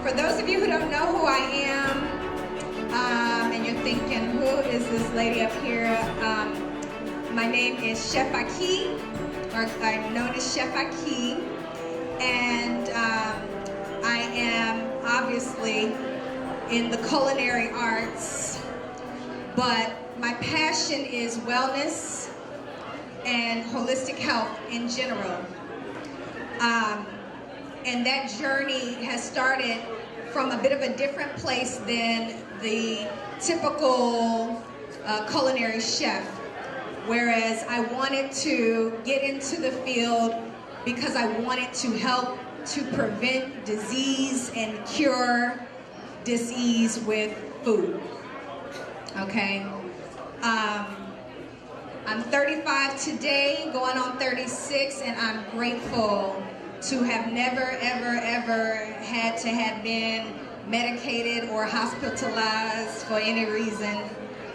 For those of you who don't know who I am, and you're thinking, who is this lady up here? My name is Chef Ahki, or I'm known as Chef Ahki, and I am obviously in the culinary arts, but my passion is wellness and holistic health in general. And that journey has started from a bit of a different place than the typical culinary chef. Whereas I wanted to get into the field because I wanted to help to prevent disease and cure disease with food. Okay? I'm 35 today, going on 36, and I'm grateful to have never, ever had to have been medicated or hospitalized for any reason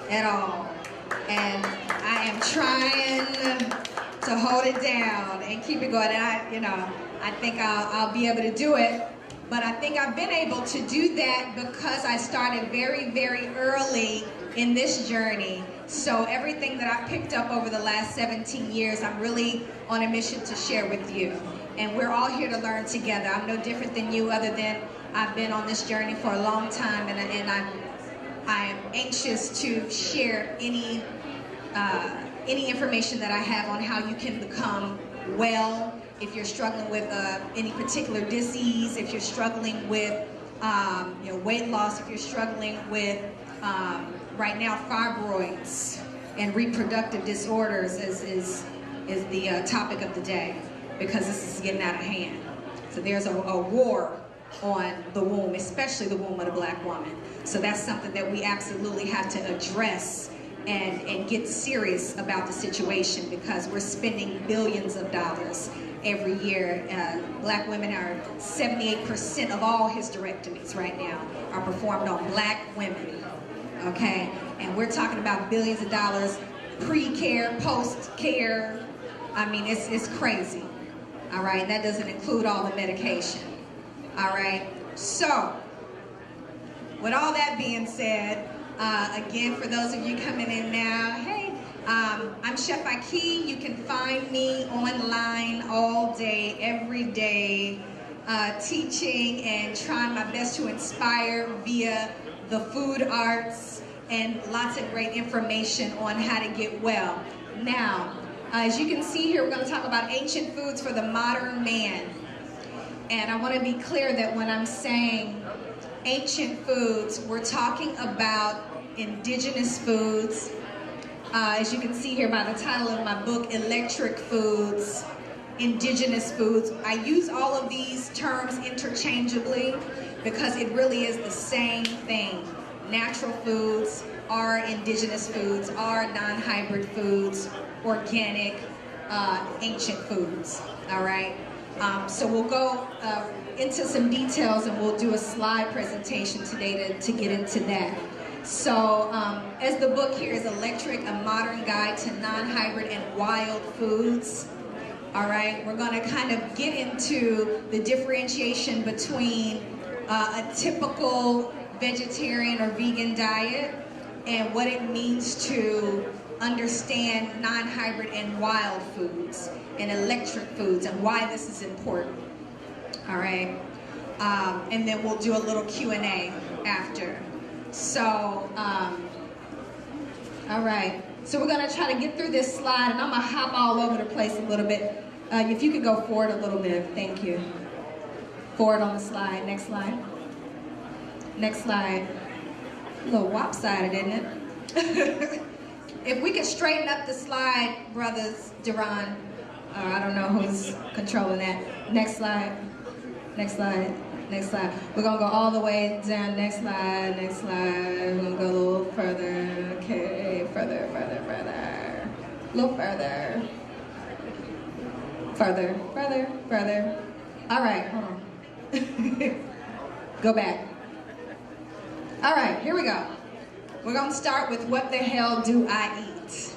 at all. And I am trying to hold it down and keep it going. And I think I'll be able to do it. But I think I've been able to do that because I started very, very early in this journey. So everything that I picked up over the last 17 years, I'm really on a mission to share with you. And we're all here to learn together. I'm no different than you, other than I've been on this journey for a long time, and I am anxious to share any information that I have on how you can become well. If you're struggling with any particular disease, if you're struggling with weight loss, if you're struggling with right now fibroids and reproductive disorders is the topic of the day, because this is getting out of hand. So there's a war on the womb, especially the womb of the black woman. So that's something that we absolutely have to address and get serious about the situation, because we're spending billions of dollars every year. Black women are 78% of all hysterectomies right now are performed on black women, okay? And we're talking about billions of dollars, pre-care, post-care. I mean, it's crazy, all right? That doesn't include all the medication, all right? So, with all that being said, again, for those of you coming in now, hey, I'm Chef Ahki. You can find me online all day, every day, teaching and trying my best to inspire via the food arts and lots of great information on how to get well. Now, as you can see here, we're going to talk about ancient foods for the modern man. And I want to be clear that when I'm saying ancient foods, we're talking about indigenous foods. As you can see here by the title of my book, Electric Foods, Indigenous Foods. I use all of these terms interchangeably because it really is the same thing. Natural foods are indigenous foods, are non-hybrid foods, organic, ancient foods, all right? So we'll go into some details, and we'll do a slide presentation today to get into that. So, as the book here is Electric, a Modern Guide to Non-Hybrid and Wild Foods. All right, we're going to kind of get into the differentiation between a typical vegetarian or vegan diet and what it means to understand non-hybrid and wild foods and electric foods and why this is important. All right, and then we'll do a little Q&A after. So, all right. So we're going to try to get through this slide, and I'm going to hop all over the place a little bit. If you could go forward a little bit, thank you. Forward on the slide. Next slide. Next slide. A little lopsided, isn't it? If we could straighten up the slide, brothers, Duran. I don't know who's controlling that. Next slide. Next slide. Next slide. We're going to go all the way down. Next slide. Next slide. We're going to go a little further. Okay. Further, further, further. A little further. Further, further, further. All right. Hold on. Go back. All right. Here we go. We're going to start with what the hell do I eat?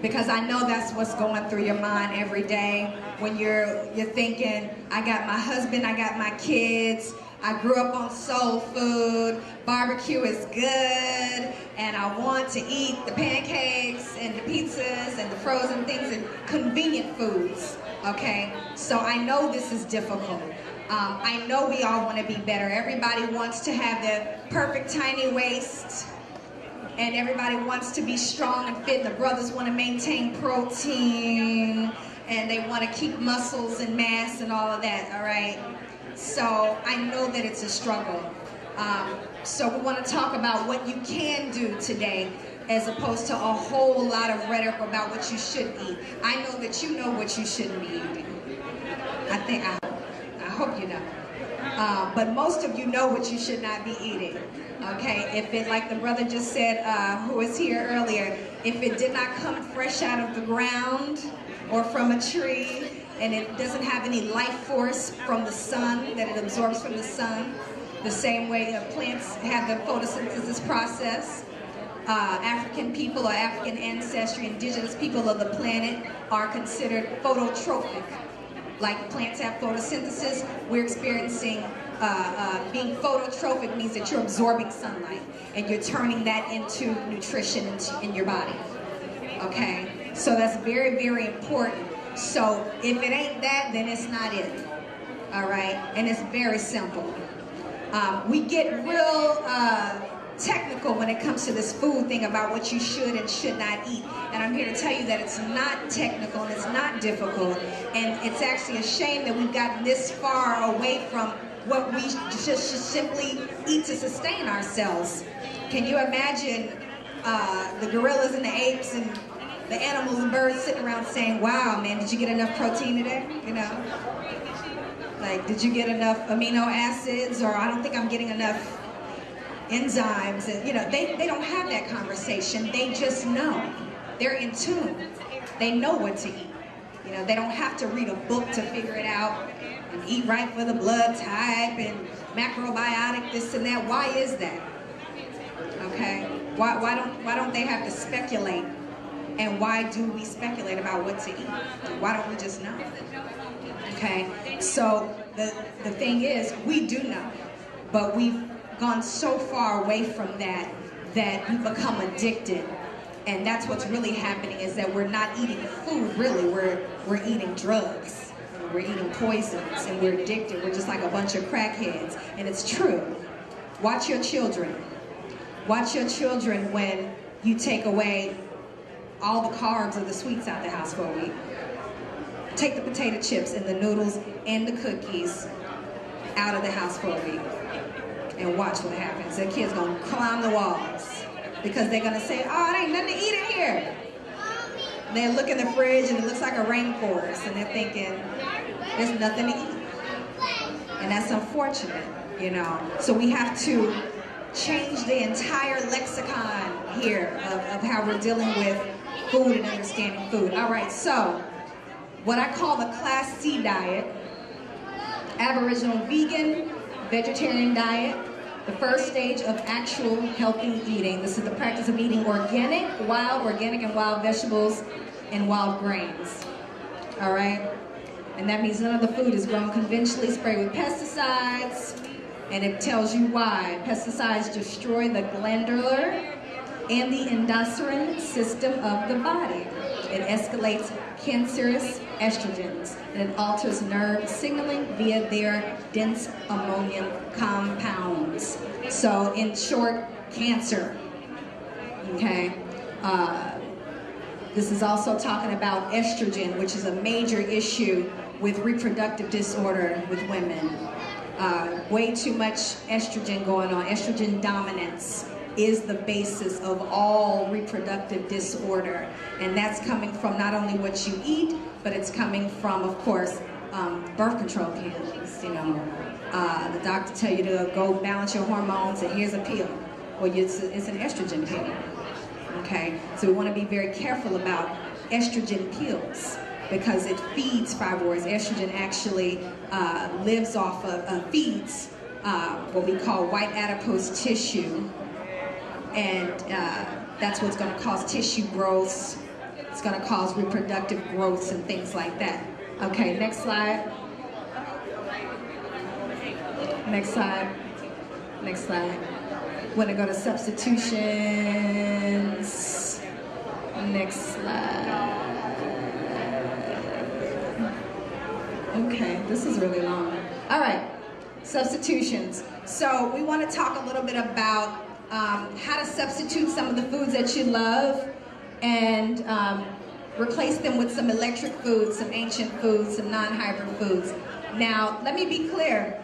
Because I know that's what's going through your mind every day when you're thinking, I got my husband, I got my kids, I grew up on soul food, barbecue is good, and I want to eat the pancakes and the pizzas and the frozen things and convenient foods, okay? So I know this is difficult. I know we all want to be better. Everybody wants to have the perfect tiny waist, and everybody wants to be strong and fit. The brothers want to maintain protein, and they want to keep muscles and mass and all of that, all right? So I know that it's a struggle. So we want to talk about what you can do today as opposed to a whole lot of rhetoric about what you shouldn't eat. I know that you know what you shouldn't be eating. I hope you know. But most of you know what you should not be eating. Okay, if it, like the brother just said, who was here earlier, if it did not come fresh out of the ground or from a tree, and it doesn't have any life force from the sun, that it absorbs from the sun, the same way plants have the photosynthesis process. African people or African ancestry, indigenous people of the planet are considered phototrophic. Like plants have photosynthesis, we're experiencing being phototrophic means that you're absorbing sunlight and you're turning that into nutrition in your body. Okay, so that's very, very important. So if it ain't that, then it's not it. All right, and it's very simple. We get real technical when it comes to this food thing about what you should and should not eat. And I'm here to tell you that it's not technical and it's not difficult. And it's actually a shame that we've gotten this far away from what we just should simply eat to sustain ourselves. Can you imagine the gorillas and the apes and the animals and birds sitting around saying, wow, man, did you get enough protein today? You know? Like, did you get enough amino acids? Or I don't think I'm getting enough enzymes. And, you know, they don't have that conversation. They just know. They're in tune. They know what to eat. You know, they don't have to read a book to figure it out and eat right for the blood type and macrobiotic, this and that. Why is that? Okay? Why don't they have to speculate? And why do we speculate about what to eat? Why don't we just know? Okay? So the thing is, we do know, but we've gone so far away from that we've become addicted. And that's what's really happening, is that we're not eating food, really. We're eating drugs. We're eating poisons, and we're addicted. We're just like a bunch of crackheads. And it's true. Watch your children. Watch your children when you take away all the carbs or the sweets out the house for a week. Take the potato chips and the noodles and the cookies out of the house for a week. And watch what happens. The kids gonna climb the walls because they're gonna say, oh, there ain't nothing to eat in here. And they look in the fridge and it looks like a rainforest, and they're thinking, there's nothing to eat. And that's unfortunate, you know. So we have to change the entire lexicon here of how we're dealing with food and understanding food. All right, so what I call the Class C diet, Aboriginal vegan, vegetarian diet, the first stage of actual healthy eating. This is the practice of eating organic and wild vegetables and wild grains. All right? And that means none of the food is grown conventionally, sprayed with pesticides, and it tells you why. Pesticides destroy the glandular and the endocrine system of the body. It escalates cancerous estrogens, and it alters nerve signaling via their dense ammonium compounds. So, in short, cancer. Okay? This is also talking about estrogen, which is a major issue with reproductive disorder with women. Way too much estrogen going on. Estrogen dominance is the basis of all reproductive disorder. And that's coming from not only what you eat, but it's coming from, of course, birth control pills. You know, the doctor tell you to go balance your hormones, and here's a pill. Well, it's an estrogen pill. Okay, so we want to be very careful about estrogen pills because it feeds fibroids. Estrogen actually lives off of, feeds what we call white adipose tissue, and that's what's going to cause tissue growths. It's going to cause reproductive growths and things like that. Okay, next slide. Next slide. Next slide. We're gonna go to substitutions. Next slide. Okay, this is really long. All right, substitutions. So we want to talk a little bit about how to substitute some of the foods that you love and replace them with some electric foods, some ancient foods, some non-hybrid foods. Now, let me be clear.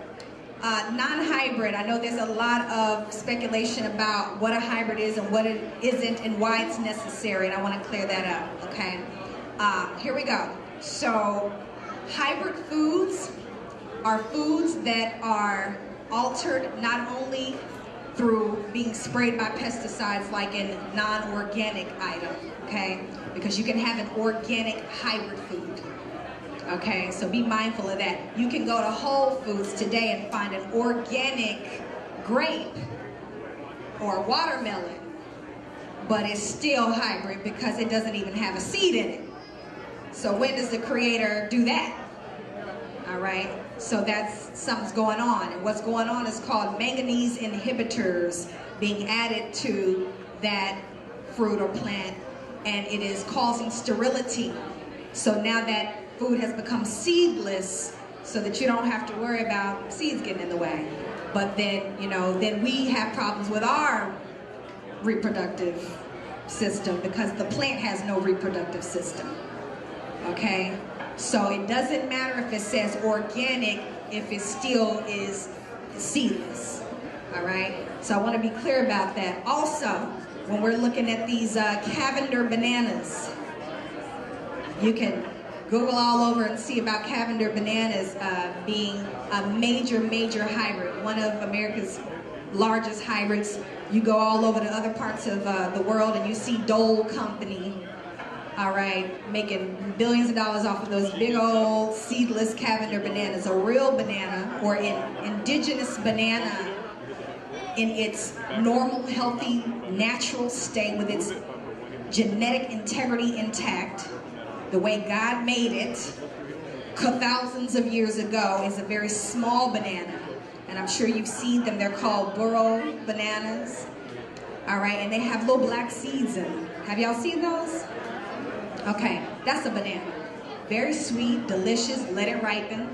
Non-hybrid, I know there's a lot of speculation about what a hybrid is and what it isn't and why it's necessary, and I want to clear that up, okay? Here we go. So, hybrid foods are foods that are altered not only through being sprayed by pesticides like in non-organic item, okay? Because you can have an organic hybrid food. Okay, so be mindful of that. You can go to Whole Foods today and find an organic grape or watermelon, but it's still hybrid because it doesn't even have a seed in it. So when does the creator do that? All right, so that's something's going on. And what's going on is called manganese inhibitors being added to that fruit or plant, and it is causing sterility. So now that food has become seedless so that you don't have to worry about seeds getting in the way. But then, you know, then we have problems with our reproductive system because the plant has no reproductive system, okay? So it doesn't matter if it says organic if it still is seedless, all right? So I want to be clear about that. Also, when we're looking at these Cavender bananas, you can Google all over and see about Cavender bananas being a major hybrid, one of America's largest hybrids. You go all over to other parts of the world and you see Dole Company, all right, making billions of dollars off of those big old seedless Cavender bananas. A real banana or an indigenous banana in its normal, healthy, natural state with its genetic integrity intact, the way God made it, thousands of years ago, is a very small banana. And I'm sure you've seen them. They're called burro bananas. All right, and they have little black seeds in them. Have y'all seen those? Okay, that's a banana. Very sweet, delicious, let it ripen.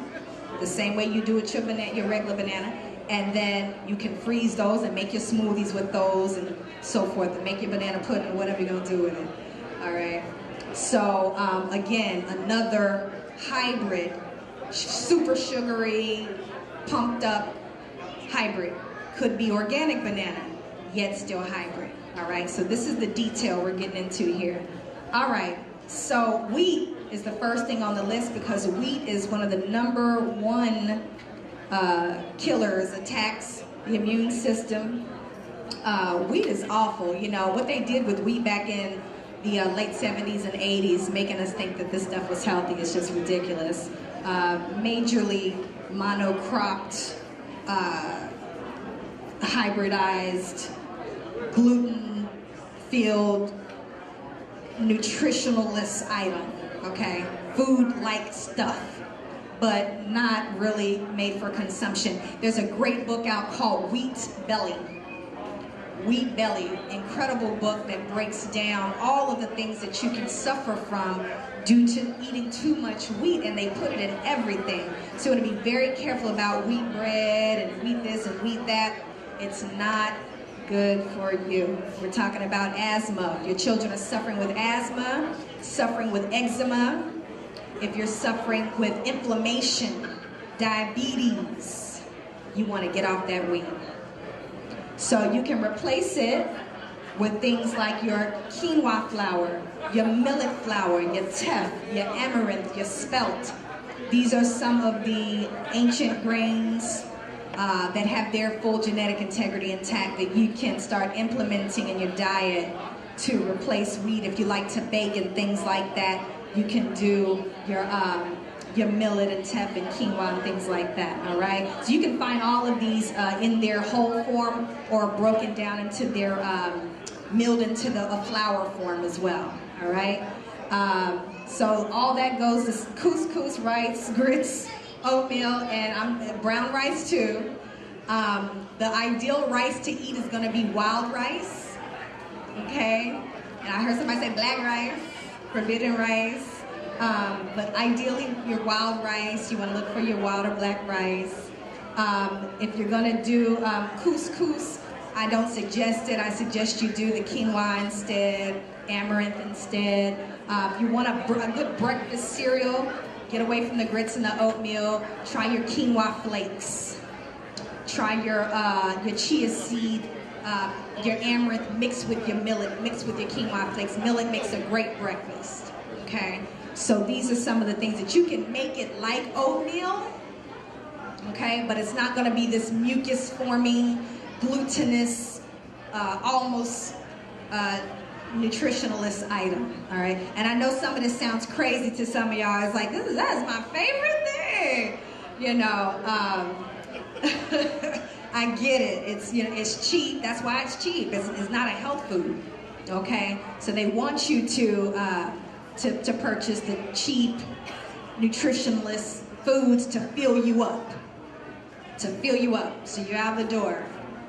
The same way you do with your banana, your regular banana. And then you can freeze those and make your smoothies with those and so forth, and make your banana pudding or whatever you're gonna do with it. All right. So again, another hybrid, super sugary, pumped up hybrid. Could be organic banana, yet still hybrid. All right, so this is the detail we're getting into here. All right, so wheat is the first thing on the list because wheat is one of the #1 killers, attacks the immune system. Wheat is awful. You know, what they did with wheat back in the late 70s and 80s, making us think that this stuff was healthy, is just ridiculous. Majorly monocropped, hybridized, gluten-filled, nutritionalist item, okay? Food-like stuff, but not really made for consumption. There's a great book out called Wheat Belly. Wheat Belly, incredible book that breaks down all of the things that you can suffer from due to eating too much wheat, and they put it in everything. So you want to be very careful about wheat bread and wheat this and wheat that. It's not good for you. We're talking about asthma. Your children are suffering with asthma, suffering with eczema. If you're suffering with inflammation, diabetes, you want to get off that wheat. So you can replace it with things like your quinoa flour, your millet flour, your teff, your amaranth, your spelt. These are some of the ancient grains that have their full genetic integrity intact that you can start implementing in your diet to replace wheat. If you like to bake and things like that, you can do your millet and teff and quinoa and things like that, all right? So you can find all of these in their whole form or broken down into their, milled into a flour form as well, all right? So all that goes to couscous, rice, grits, oatmeal, and brown rice too. The ideal rice to eat is going to be wild rice, okay? And I heard somebody say black rice, forbidden rice. But ideally, your wild rice, you want to look for your wild or black rice. If you're going to do couscous, I don't suggest it. I suggest you do the quinoa instead, amaranth instead. If you want a good breakfast cereal, get away from the grits and the oatmeal. Try your quinoa flakes. Try your chia seed, your amaranth mixed with your millet, mixed with your quinoa flakes. Millet makes a great breakfast, okay? So these are some of the things that you can make it like oatmeal, okay? But it's not gonna be this mucus-forming, glutinous, almost nutritionalist item, all right? And I know some of this sounds crazy to some of y'all. It's like, that's my favorite thing, you know. I get it. It's, you know, it's cheap. That's why it's cheap. It's not a health food, okay? So they want you to purchase the cheap, nutritionless foods to fill you up, so you're out the door,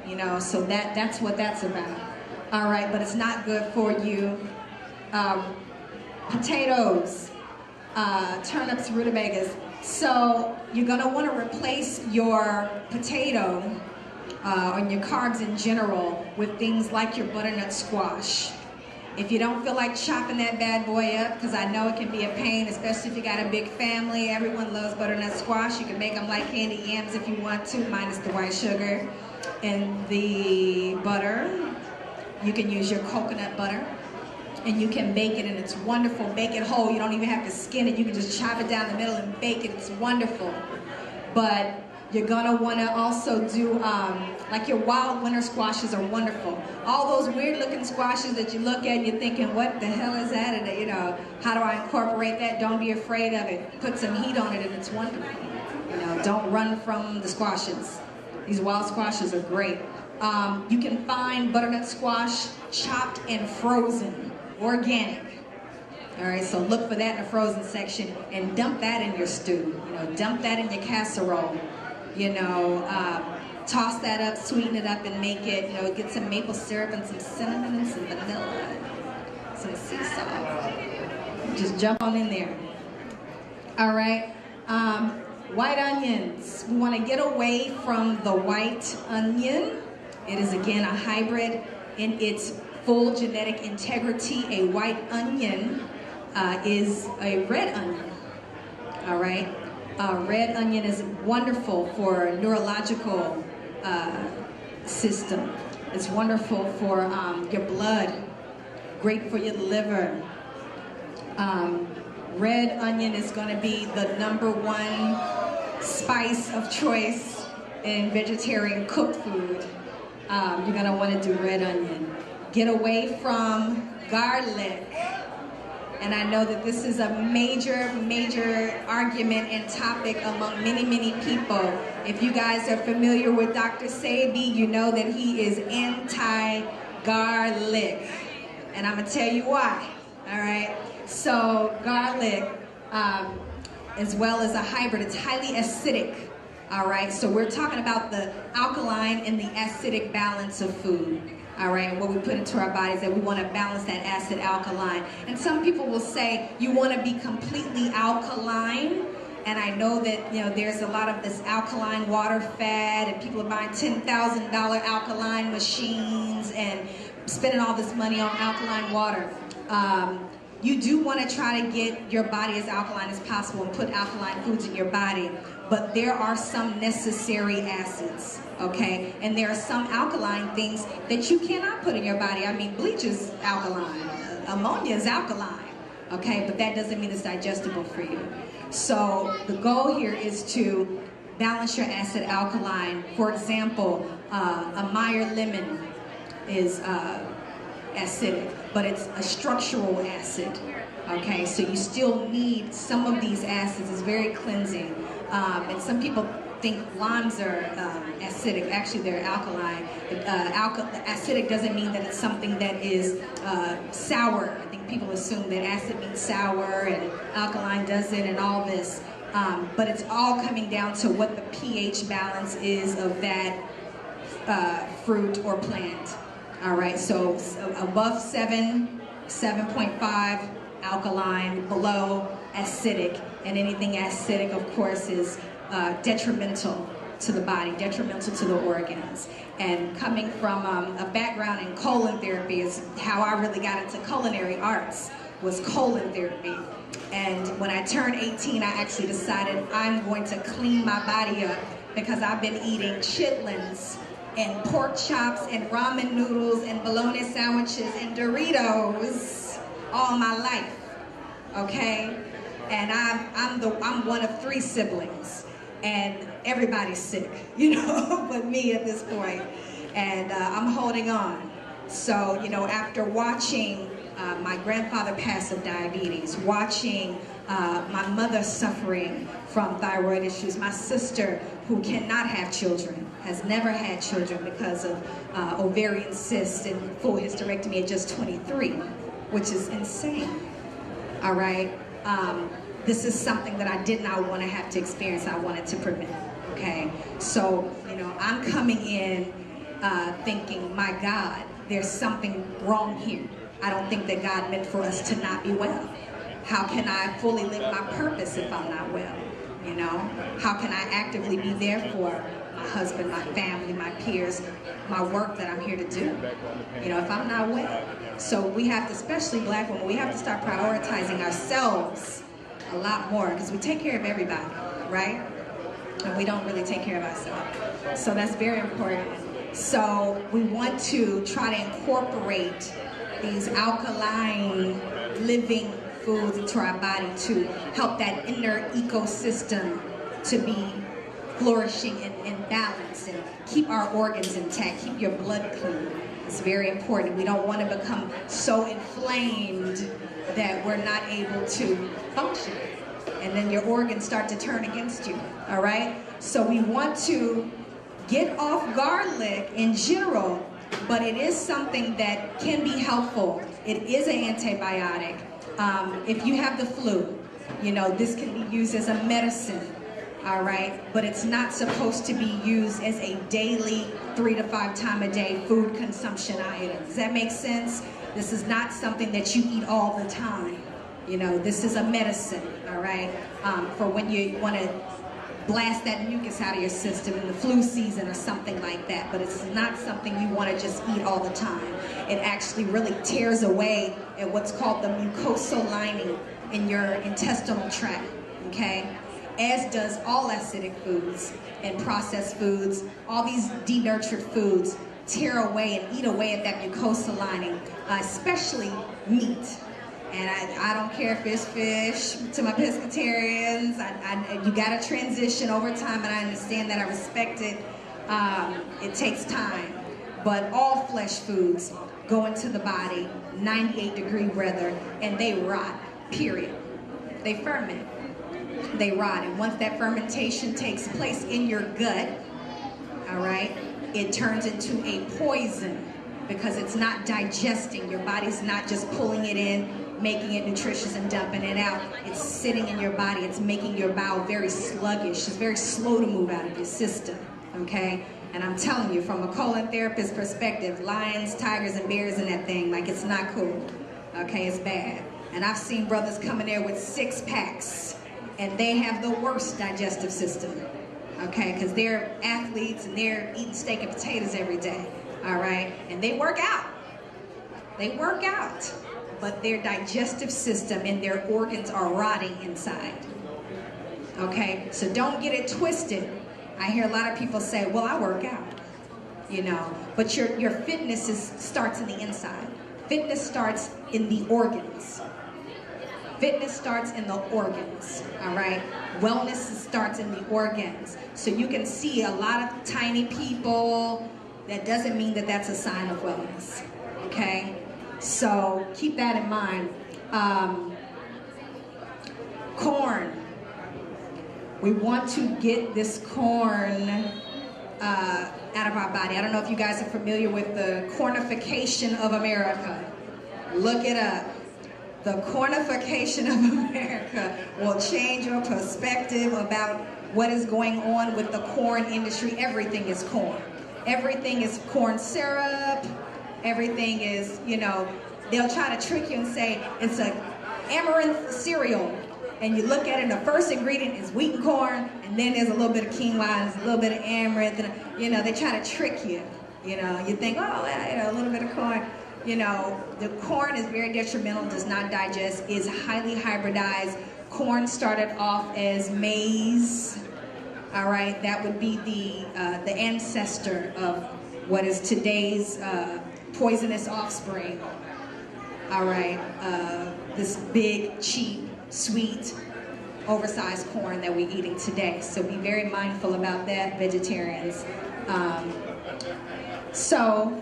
you know. So that's what that's about. All right, but it's not good for you. Potatoes, turnips, rutabagas. So you're gonna want to replace your potato and your carbs in general with things like your butternut squash. If you don't feel like chopping that bad boy up, because I know it can be a pain, especially if you got a big family. Everyone loves butternut squash. You can make them like candy yams if you want to, minus the white sugar and the butter. You can use your coconut butter, and you can bake it, and it's wonderful. Bake it whole. You don't even have to skin it. You can just chop it down the middle and bake it. It's wonderful. But you're gonna wanna also do, like your wild winter squashes are wonderful. All those weird looking squashes that you look at and you're thinking, what the hell is that? And, you know, how do I incorporate that? Don't be afraid of it. Put some heat on it and it's wonderful. You know, don't run from the squashes. These wild squashes are great. You can find butternut squash chopped and frozen, organic. All right, so look for that in the frozen section and dump that in your stew. You know, dump that in your casserole. You know, toss that up, sweeten it up, and make it. You know, get some maple syrup and some cinnamon and some vanilla, some sea salt. Just jump on in there. All right. White onions. We want to get away from the white onion. It is, again, a hybrid in its full genetic integrity. A white onion is a red onion, all right? Red onion is wonderful for neurological system. It's wonderful for your blood, great for your liver. Red onion is going to be the #1 spice of choice in vegetarian cooked food. You're going to want to do red onion. Get away from garlic. And I know that this is a major, major argument and topic among many, many people. If you guys are familiar with Dr. Sebi, you know that he is anti-garlic. And I'm going to tell you why, all right? So garlic, as well as a hybrid, it's highly acidic. All right, so we're talking about the alkaline and the acidic balance of food. All right, and what we put into our bodies, that we want to balance that acid alkaline. And some people will say you want to be completely alkaline. And I know that, you know, there's a lot of this alkaline water fad, and people are buying $10,000 alkaline machines and spending all this money on alkaline water. You do want to try to get your body as alkaline as possible and put alkaline foods in your body, but there are some necessary acids, okay? And there are some alkaline things that you cannot put in your body. I mean, bleach is alkaline, ammonia is alkaline, okay? But that doesn't mean it's digestible for you. So the goal here is to balance your acid alkaline. For example, a Meyer lemon is acidic, but it's a structural acid, okay? So you still need some of these acids. It's very cleansing. And some people think limes are acidic. Actually, they're alkaline. Acidic doesn't mean that it's something that is sour. I think people assume that acid means sour and alkaline doesn't and all this. But it's all coming down to what the pH balance is of that fruit or plant. All right, so above 7, 7.5 alkaline, below acidic, and anything acidic, of course, is detrimental to the body, detrimental to the organs. And coming from a background in colon therapy is how I really got into culinary arts, was colon therapy. And when I turned 18, I actually decided I'm going to clean my body up, because I've been eating chitlins and pork chops and ramen noodles and bologna sandwiches and Doritos all my life, okay? And I'm one of 3 siblings, and everybody's sick, you know, but me at this point. And I'm holding on. So, you know, after watching my grandfather pass of diabetes, watching my mother suffering from thyroid issues, my sister who cannot have children, has never had children because of ovarian cysts and full hysterectomy at just 23, which is insane, all right? This is something that I did not want to have to experience. I wanted to prevent, okay? So, you know, I'm coming in thinking, my God, there's something wrong here. I don't think that God meant for us to not be well. How can I fully live my purpose if I'm not well? You know, how can I actively be there for my husband, my family, my peers, my work that I'm here to do, you know, if I'm not well? So we have to, especially Black women, we have to start prioritizing ourselves a lot more, because we take care of everybody, right? And we don't really take care of ourselves. So that's very important. So we want to try to incorporate these alkaline living foods into our body to help that inner ecosystem to be flourishing and balanced, and keep our organs intact, keep your blood clean. It's very important. We don't want to become so inflamed that we're not able to function, and then your organs start to turn against you, all right? So we want to get off garlic in general, but it is something that can be helpful. It is an antibiotic. If you have the flu, you know, this can be used as a medicine, all right? But it's not supposed to be used as a daily 3 to 5 time a day food consumption item. Does that make sense? This is not something that you eat all the time. You know, this is a medicine, all right? For when you want to blast that mucus out of your system in the flu season or something like that, but it's not something you want to just eat all the time. It actually really tears away at what's called the mucosal lining in your intestinal tract, okay? As does all acidic foods and processed foods. All these denatured foods tear away and eat away at that mucosal lining, especially meat. And I don't care if it's fish to my pescatarians. You got to transition over time, and I understand that. I respect it. It takes time. But all flesh foods go into the body 98-degree weather, and they rot, period. They ferment. They rot. And once that fermentation takes place in your gut, all right, it turns into a poison because it's not digesting. Your body's not just pulling it in, making it nutritious and dumping it out. It's sitting in your body. It's making your bowel very sluggish. It's very slow to move out of your system, okay? And I'm telling you, from a colon therapist perspective, lions, tigers, and bears in that thing, like, it's not cool, okay? It's bad. And I've seen brothers come in there with 6 packs, and they have the worst digestive system, okay? Because they're athletes, and they're eating steak and potatoes every day, all right? And they work out. They work out. But their digestive system and their organs are rotting inside, okay? So don't get it twisted. I hear a lot of people say, well, I work out, you know, but your fitness starts in the inside. Fitness starts in the organs. Fitness starts in the organs, all right? Wellness starts in the organs. So you can see a lot of tiny people. That doesn't mean that that's a sign of wellness, okay? So keep that in mind. Corn. We want to get this corn out of our body. I don't know if you guys are familiar with the cornification of America. Look it up. The cornification of America will change your perspective about what is going on with the corn industry. Everything is corn. Everything is corn syrup. Everything is, you know, they'll try to trick you and say it's a amaranth cereal. And you look at it, and the first ingredient is wheat and corn, and then there's a little bit of quinoa, and there's a little bit of amaranth, and, you know, they try to trick you. You know, you think, oh, you know, a little bit of corn. You know, the corn is very detrimental, does not digest, is highly hybridized. Corn started off as maize. All right, that would be the ancestor of what is today's poisonous offspring. All right, this big, cheap, sweet, oversized corn that we're eating today. So be very mindful about that, vegetarians. So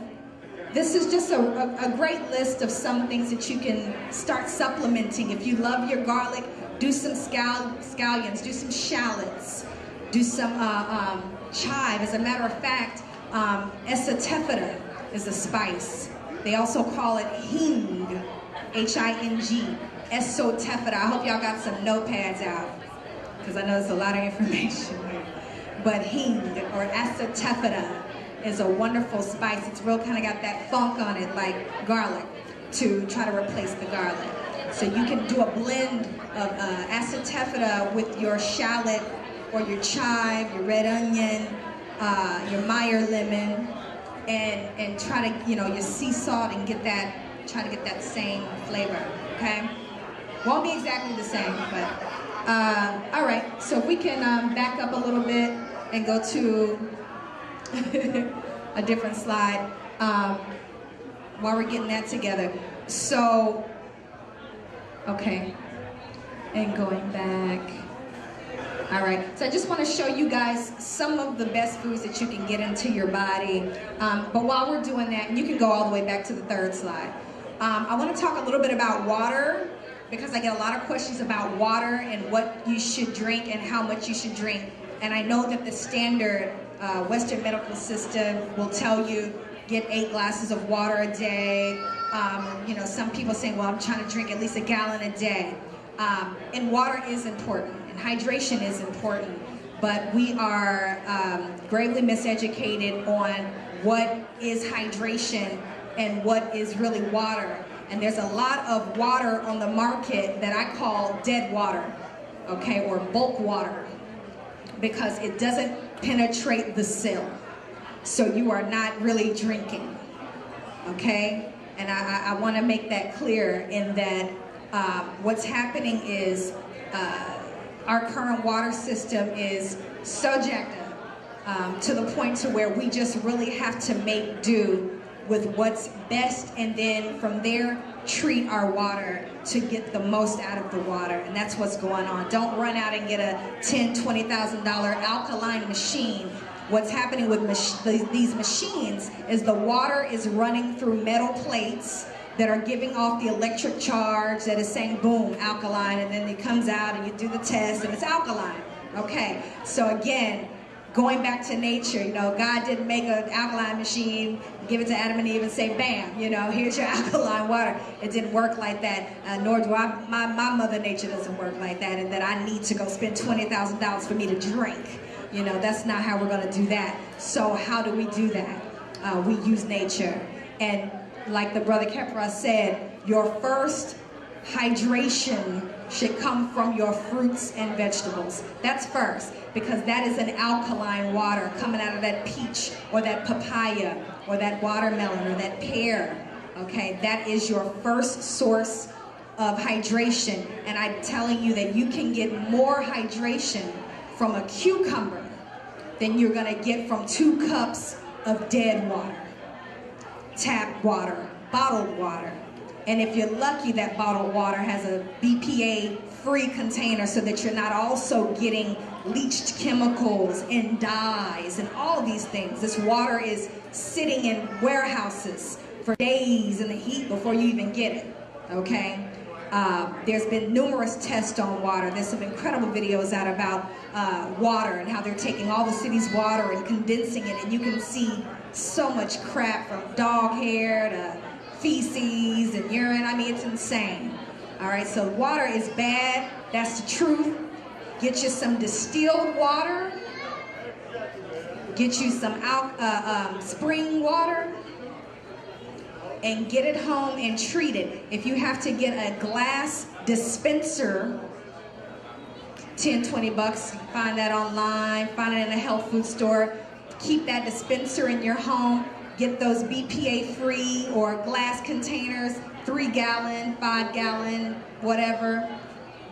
this is just a great list of some things that you can start supplementing. If you love your garlic, do some scallions, do some shallots, do some chive. As a matter of fact, esotefida is a spice. They also call it hing, H-I-N-G, esotefida. I hope y'all got some notepads out, because I know there's a lot of information. But hing, or esotefida, is a wonderful spice. It's real kind of got that funk on it, like garlic, to try to replace the garlic. So you can do a blend of esotefida with your shallot, or your chive, your red onion, your Meyer lemon, and try to, you know, your sea salt, and get that, try to get that same flavor, okay? Won't be exactly the same, but, all right. So if we can back up a little bit and go to a different slide while we're getting that together. So, okay, and going back. All right, so I just want to show you guys some of the best foods that you can get into your body. But while we're doing that, and you can go all the way back to the third slide, I want to talk a little bit about water, because I get a lot of questions about water and what you should drink and how much you should drink. And I know that the standard Western medical system will tell you get 8 glasses of water a day. You know, some people say, well, I'm trying to drink at least a gallon a day. And water is important, and hydration is important, but we are gravely miseducated on what is hydration and what is really water. And there's a lot of water on the market that I call dead water, okay, or bulk water, because it doesn't penetrate the cell. So you are not really drinking, okay? And I want to make that clear, in that what's happening is our current water system is so jacked up to the point to where we just really have to make do with what's best, and then from there treat our water to get the most out of the water. And that's what's going on. Don't run out and get a $10,000, $20,000 alkaline machine. What's happening with these machines is the water is running through metal plates that are giving off the electric charge that is saying, boom, alkaline, and then it comes out and you do the test and it's alkaline. Okay, so again, going back to nature, you know, God didn't make an alkaline machine, give it to Adam and Eve and say, bam, you know, here's your alkaline water. It didn't work like that, nor do my mother nature doesn't work like that, and that I need to go spend $20,000 for me to drink. You know, that's not how we're gonna do that. So how do we do that? We use nature. And like the brother Kepra said, your first hydration should come from your fruits and vegetables. That's first, because that is an alkaline water coming out of that peach or that papaya or that watermelon or that pear. Okay, that is your first source of hydration. And I'm telling you that you can get more hydration from a cucumber than you're gonna get from 2 cups of dead water, tap water, bottled water. And if you're lucky, that bottled water has a BPA-free container so that you're not also getting leached chemicals and dyes and all these things. This water is sitting in warehouses for days in the heat before you even get it, okay? There's been numerous tests on water. There's some incredible videos out about water and how they're taking all the city's water and condensing it, and you can see so much crap from dog hair to feces and urine. I mean, it's insane. All right, so water is bad. That's the truth. Get you some distilled water. Get you some spring water and get it home and treat it. If you have to get a glass dispenser, 10, 20 bucks, find that online, find it in a health food store. Keep that dispenser in your home. Get those BPA-free or glass containers, 3-gallon, 5-gallon, whatever.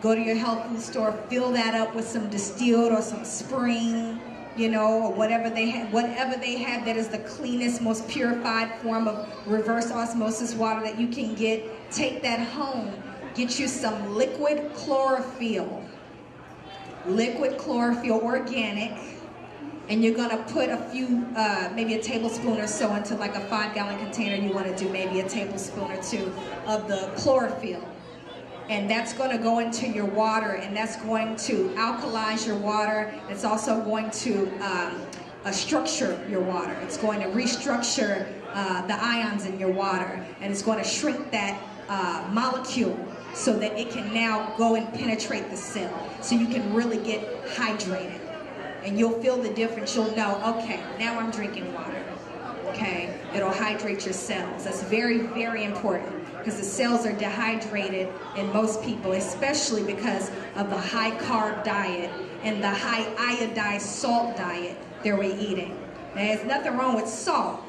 Go to your health food store, fill that up with some distilled or some spring, you know, or whatever they have that is the cleanest, most purified form of reverse osmosis water that you can get. Take that home. Get you some liquid chlorophyll. Liquid chlorophyll, organic. And you're gonna put a few, maybe a tablespoon or so into like a 5-gallon container. You wanna do maybe a tablespoon or two of the chlorophyll. And that's gonna go into your water, and that's going to alkalize your water. It's also going to structure your water. It's going to restructure the ions in your water, and it's going to shrink that molecule so that it can now go and penetrate the cell, so you can really get hydrated. And you'll feel the difference. You'll know, okay, now I'm drinking water. Okay, it'll hydrate your cells. That's very, very important, because the cells are dehydrated in most people, especially because of the high carb diet and the high iodized salt diet that we're eating. Now, there's nothing wrong with salt,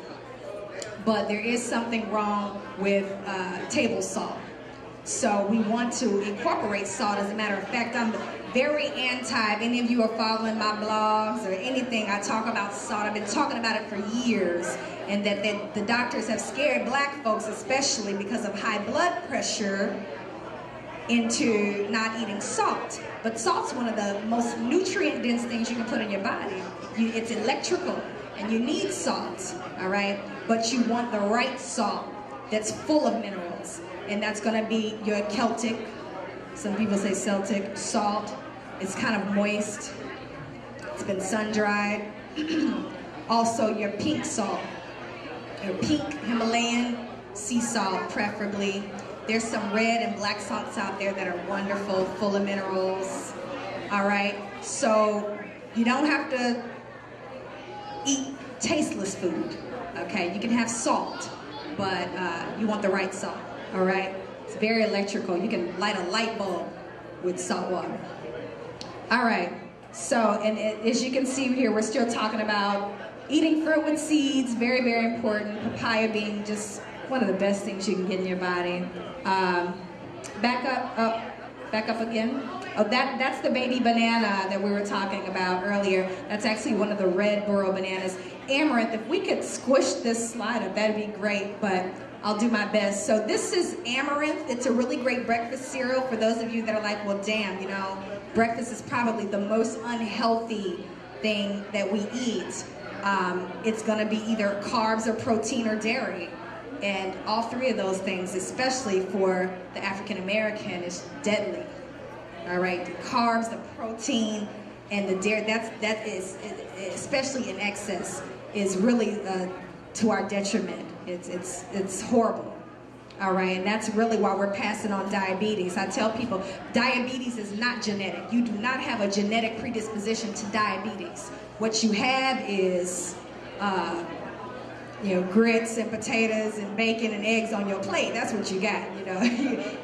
but there is something wrong with table salt. So we want to incorporate salt. As a matter of fact, I'm very anti, if any of you are following my blogs or anything, I talk about salt. I've been talking about it for years, and that the doctors have scared black folks, especially because of high blood pressure, into not eating salt. But salt's one of the most nutrient-dense things you can put in your body. It's electrical, and you need salt, all right? But you want the right salt that's full of minerals, and that's gonna be your Celtic, some people say Celtic, salt. It's kind of moist. It's been sun-dried. Also your pink salt, your pink Himalayan sea salt, preferably. There's some red and black salts out there that are wonderful, full of minerals. All right, so you don't have to eat tasteless food, okay? You can have salt, but you want the right salt, all right? It's very electrical. You can light a light bulb with salt water. All right, so, and as you can see here, we're still talking about eating fruit with seeds, very, very important. Papaya being just one of the best things you can get in your body. Back up again. Oh, that's the baby banana that we were talking about earlier. That's actually one of the red burro bananas. Amaranth, if we could squish this slide up, that'd be great, but I'll do my best. So this is amaranth. It's a really great breakfast cereal for those of you that are like, well, damn, you know, breakfast is probably the most unhealthy thing that we eat. It's gonna be either carbs or protein or dairy. And all three of those things, especially for the African American, is deadly. All right, the carbs, the protein, and the dairy, that is, especially in excess, is really to our detriment. It's horrible. All right, and that's really why we're passing on diabetes. I tell people, diabetes is not genetic. You do not have a genetic predisposition to diabetes. What you have is, you know, grits and potatoes and bacon and eggs on your plate. That's what you got, you know.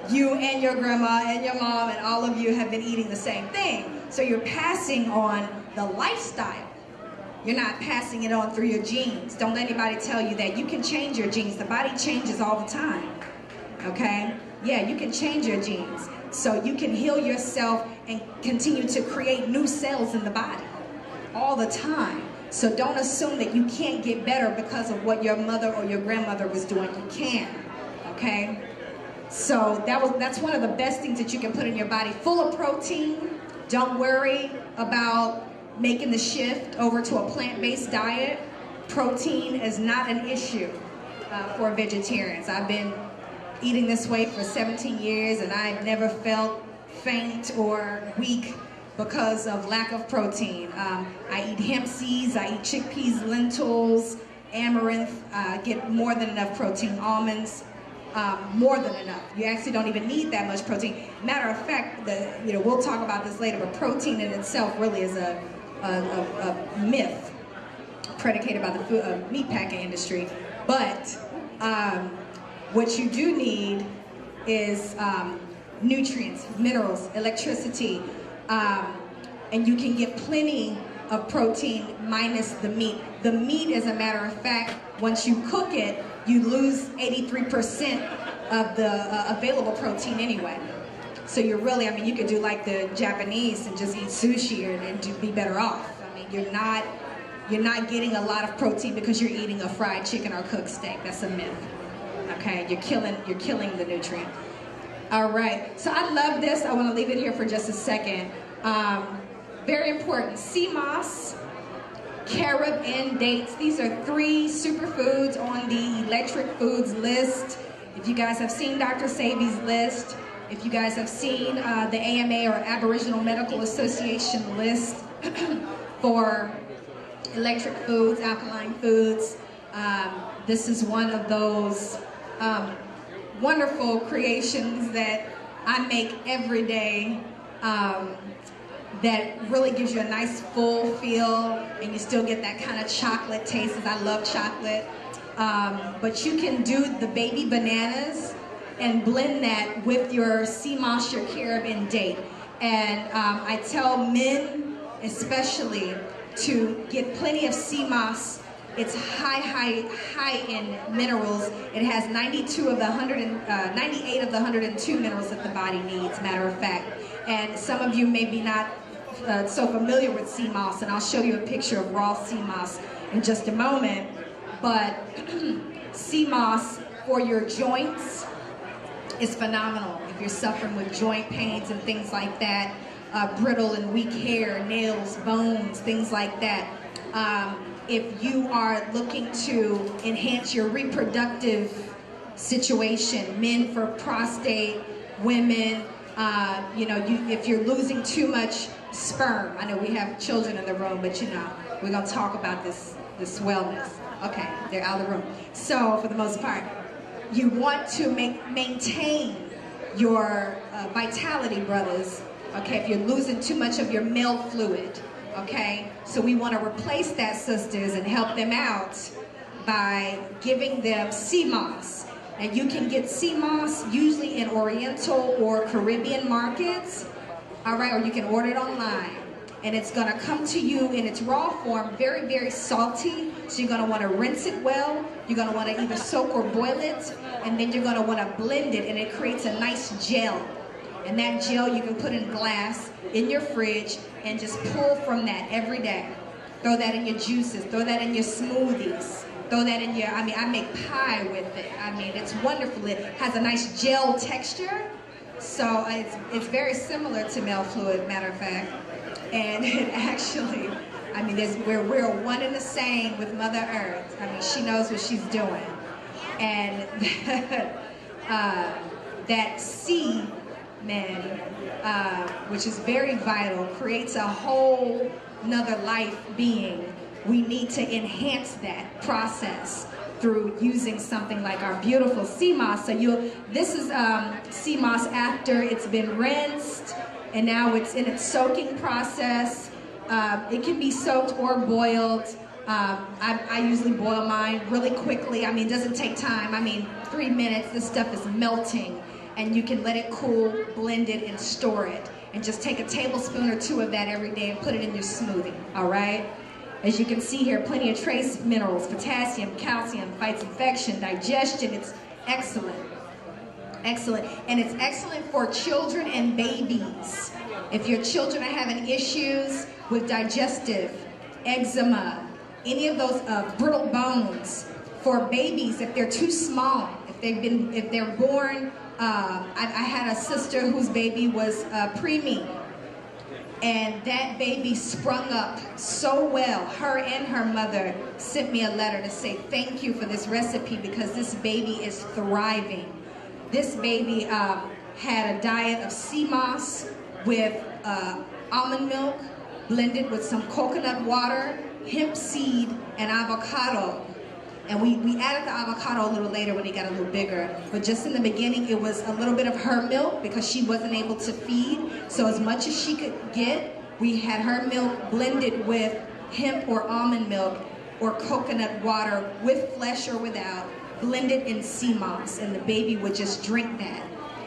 You and your grandma and your mom and all of you have been eating the same thing. So you're passing on the lifestyle. You're not passing it on through your genes. Don't let anybody tell you that. You can change your genes. The body changes all the time, okay? Yeah, you can change your genes. So you can heal yourself and continue to create new cells in the body all the time. So don't assume that you can't get better because of what your mother or your grandmother was doing. You can, okay? So that's one of the best things that you can put in your body. Full of protein. Don't worry about making the shift over to a plant-based diet. Protein is not an issue for vegetarians. I've been eating this way for 17 years and I've never felt faint or weak because of lack of protein. I eat hemp seeds, I eat chickpeas, lentils, amaranth, get more than enough protein, almonds, more than enough. You actually don't even need that much protein. Matter of fact, we'll talk about this later, but protein in itself really is a myth. predicated by the food, meat packing industry. But what you do need is nutrients, minerals, electricity, and you can get plenty of protein minus the meat. The meat, as a matter of fact, once you cook it, you lose 83% of the available protein anyway. So you're really, I mean, you could do like the Japanese and just eat sushi and be better off. I mean, you're not getting a lot of protein because you're eating a fried chicken or cooked steak. That's a myth. Okay, you're killing the nutrient. All right, so I love this. I want to leave it here for just a second. Very important, sea moss, carob, and dates. These are 3 superfoods on the electric foods list. If you guys have seen Dr. Sabi's list, if you guys have seen the AMA or Aboriginal Medical Association list for electric foods, alkaline foods, this is one of those wonderful creations that I make every day that really gives you a nice full feel, and you still get that kind of chocolate taste, as I love chocolate. But you can do the baby bananas and blend that with your sea moss, your carob, and date. And I tell men especially to get plenty of sea moss. It's high in minerals. It has 98 of the 102 minerals that the body needs, matter of fact. And some of you may be not so familiar with sea moss, and I'll show you a picture of raw sea moss in just a moment. But sea moss for your joints is phenomenal. If you're suffering with joint pains and things like that, brittle and weak hair, nails, bones, things like that. If you are looking to enhance your reproductive situation, men for prostate, women, if you're losing too much sperm. I know we have children in the room, but we're gonna talk about this wellness. Okay, they're out of the room. So for the most part, you want to maintain your vitality, brothers. Okay, if you're losing too much of your male fluid. Okay, so we want to replace that, sisters, and help them out by giving them sea moss. And you can get sea moss usually in Oriental or Caribbean markets, all right, or you can order it online. And it's going to come to you in its raw form, very, very salty. So you're going to want to rinse it well. You're going to want to either soak or boil it, and then you're going to want to blend it, and it creates a nice gel. And that gel you can put in glass in your fridge and just pull from that every day. Throw that in your juices, throw that in your smoothies, throw that in your, I make pie with it. It's wonderful. It has a nice gel texture. So it's very similar to male fluid, matter of fact. And it actually, we're one and the same with Mother Earth. She knows what she's doing. And that sea, which is very vital, creates a whole nother life being. We need to enhance that process through using something like our beautiful sea moss. So this is sea moss after it's been rinsed, and now it's in its soaking process. It can be soaked or boiled. I usually boil mine really quickly. It doesn't take time. 3 minutes, this stuff is melting. And you can let it cool, blend it, and store it. And just take a tablespoon or 2 of that every day and put it in your smoothie, all right? As you can see here, plenty of trace minerals, potassium, calcium, fights infection, digestion. It's excellent, excellent. And it's excellent for children and babies. If your children are having issues with digestive, eczema, any of those brittle bones, for babies, if they're too small, if they're born, I had a sister whose baby was preemie, and that baby sprung up so well. Her and her mother sent me a letter to say thank you for this recipe because this baby is thriving. This baby had a diet of sea moss with almond milk blended with some coconut water, hemp seed, and avocado. And we added the avocado a little later when he got a little bigger. But just in the beginning, it was a little bit of her milk because she wasn't able to feed. So as much as she could get, we had her milk blended with hemp or almond milk. or coconut water with flesh or without, blended in sea moss, and the baby would just drink that.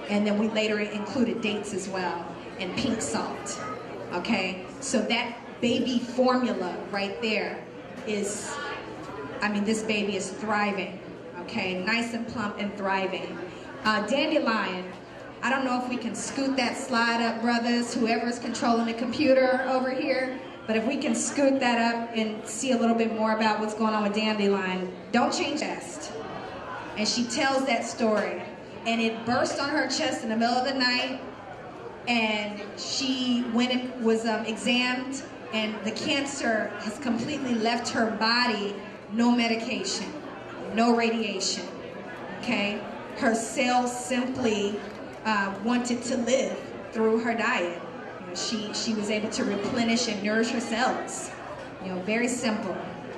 And then we later included dates as well, and pink salt, okay? So that baby formula right there is, I mean, this baby is thriving, okay? Nice and plump and thriving. Dandelion, I don't know if we can scoot that slide up, brothers, whoever's controlling the computer over here, but if we can scoot that up and see a little bit more about what's going on with Dandelion, don't change chest. And she tells that story, and it burst on her chest in the middle of the night, and she went and was examined, and the cancer has completely left her body. No medication, no radiation, okay? Her cells simply wanted to live through her diet. You know, she was able to replenish and nourish her cells. You know, very simple,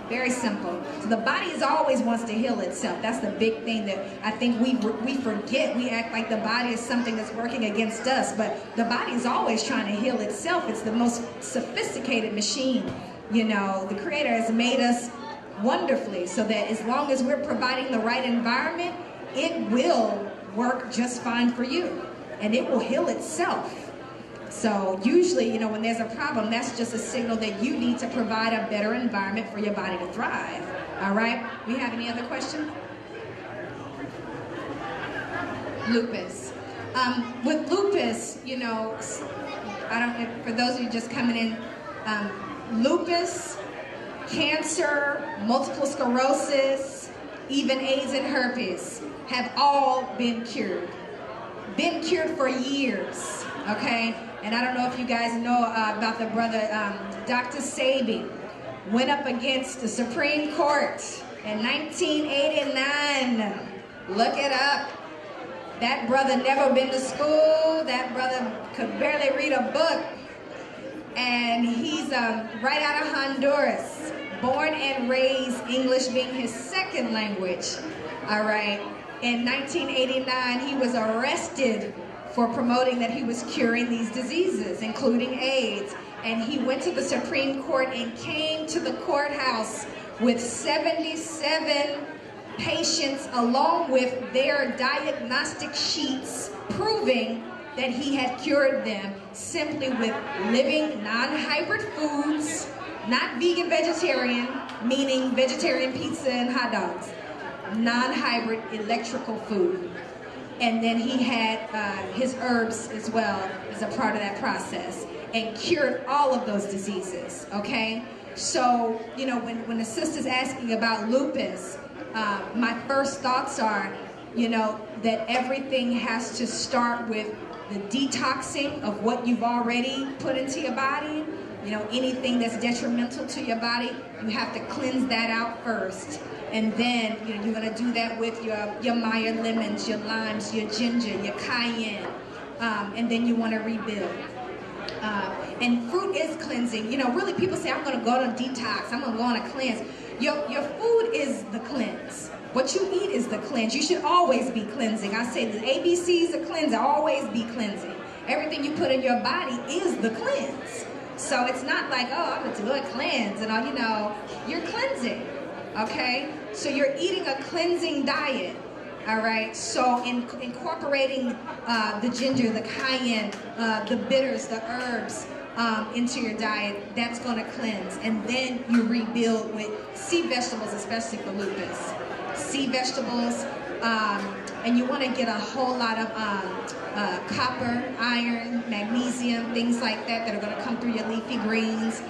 very simple. So the body always wants to heal itself. That's the big thing that I think we forget. We act like the body is something that's working against us, but the body is always trying to heal itself. It's the most sophisticated machine. You know, the Creator has made us wonderfully so that as long as we're providing the right environment, it will work just fine for you, and it will heal itself. So usually, you know, when there's a problem, that's just a signal that you need to provide a better environment for your body to thrive. All right? We have any other questions? Lupus. With lupus, you know, I don't. For those of you just coming in, lupus, cancer, multiple sclerosis, even AIDS and herpes have all been cured. Been cured for years, okay? And I don't know if you guys know about the brother, Dr. Sabi, went up against the Supreme Court in 1989. Look it up. That brother never been to school. That brother could barely read a book. And he's right out of Honduras, born and raised, English being his second language. All right. In 1989, he was arrested for promoting that he was curing these diseases, including AIDS. And he went to the Supreme Court and came to the courthouse with 77 patients along with their diagnostic sheets proving that he had cured them simply with living non-hybrid foods, not vegan vegetarian, meaning vegetarian pizza and hot dogs, non-hybrid electrical food. And then he had his herbs as well as a part of that process and cured all of those diseases, okay? So, you know, when the sister's asking about lupus, my first thoughts are, you know, that everything has to start with the detoxing of what you've already put into your body. You know, anything that's detrimental to your body, you have to cleanse that out first. And then, you know, you're gonna do that with your Meyer lemons, your limes, your ginger, your cayenne, and then you wanna rebuild. And fruit is cleansing. You know, really people say, I'm gonna go on a detox, I'm gonna go on a cleanse. Your food is the cleanse. What you eat is the cleanse. You should always be cleansing. I say the ABCs of cleansing, always be cleansing. Everything you put in your body is the cleanse. So it's not like, oh, I'm gonna do a cleanse and all, you know, you're cleansing, okay? So you're eating a cleansing diet, all right? So incorporating the ginger, the cayenne, the bitters, the herbs into your diet, that's gonna cleanse. And then you rebuild with sea vegetables, especially for lupus. Sea vegetables, and you wanna get a whole lot of copper, iron, magnesium, things like that that are gonna come through your leafy greens,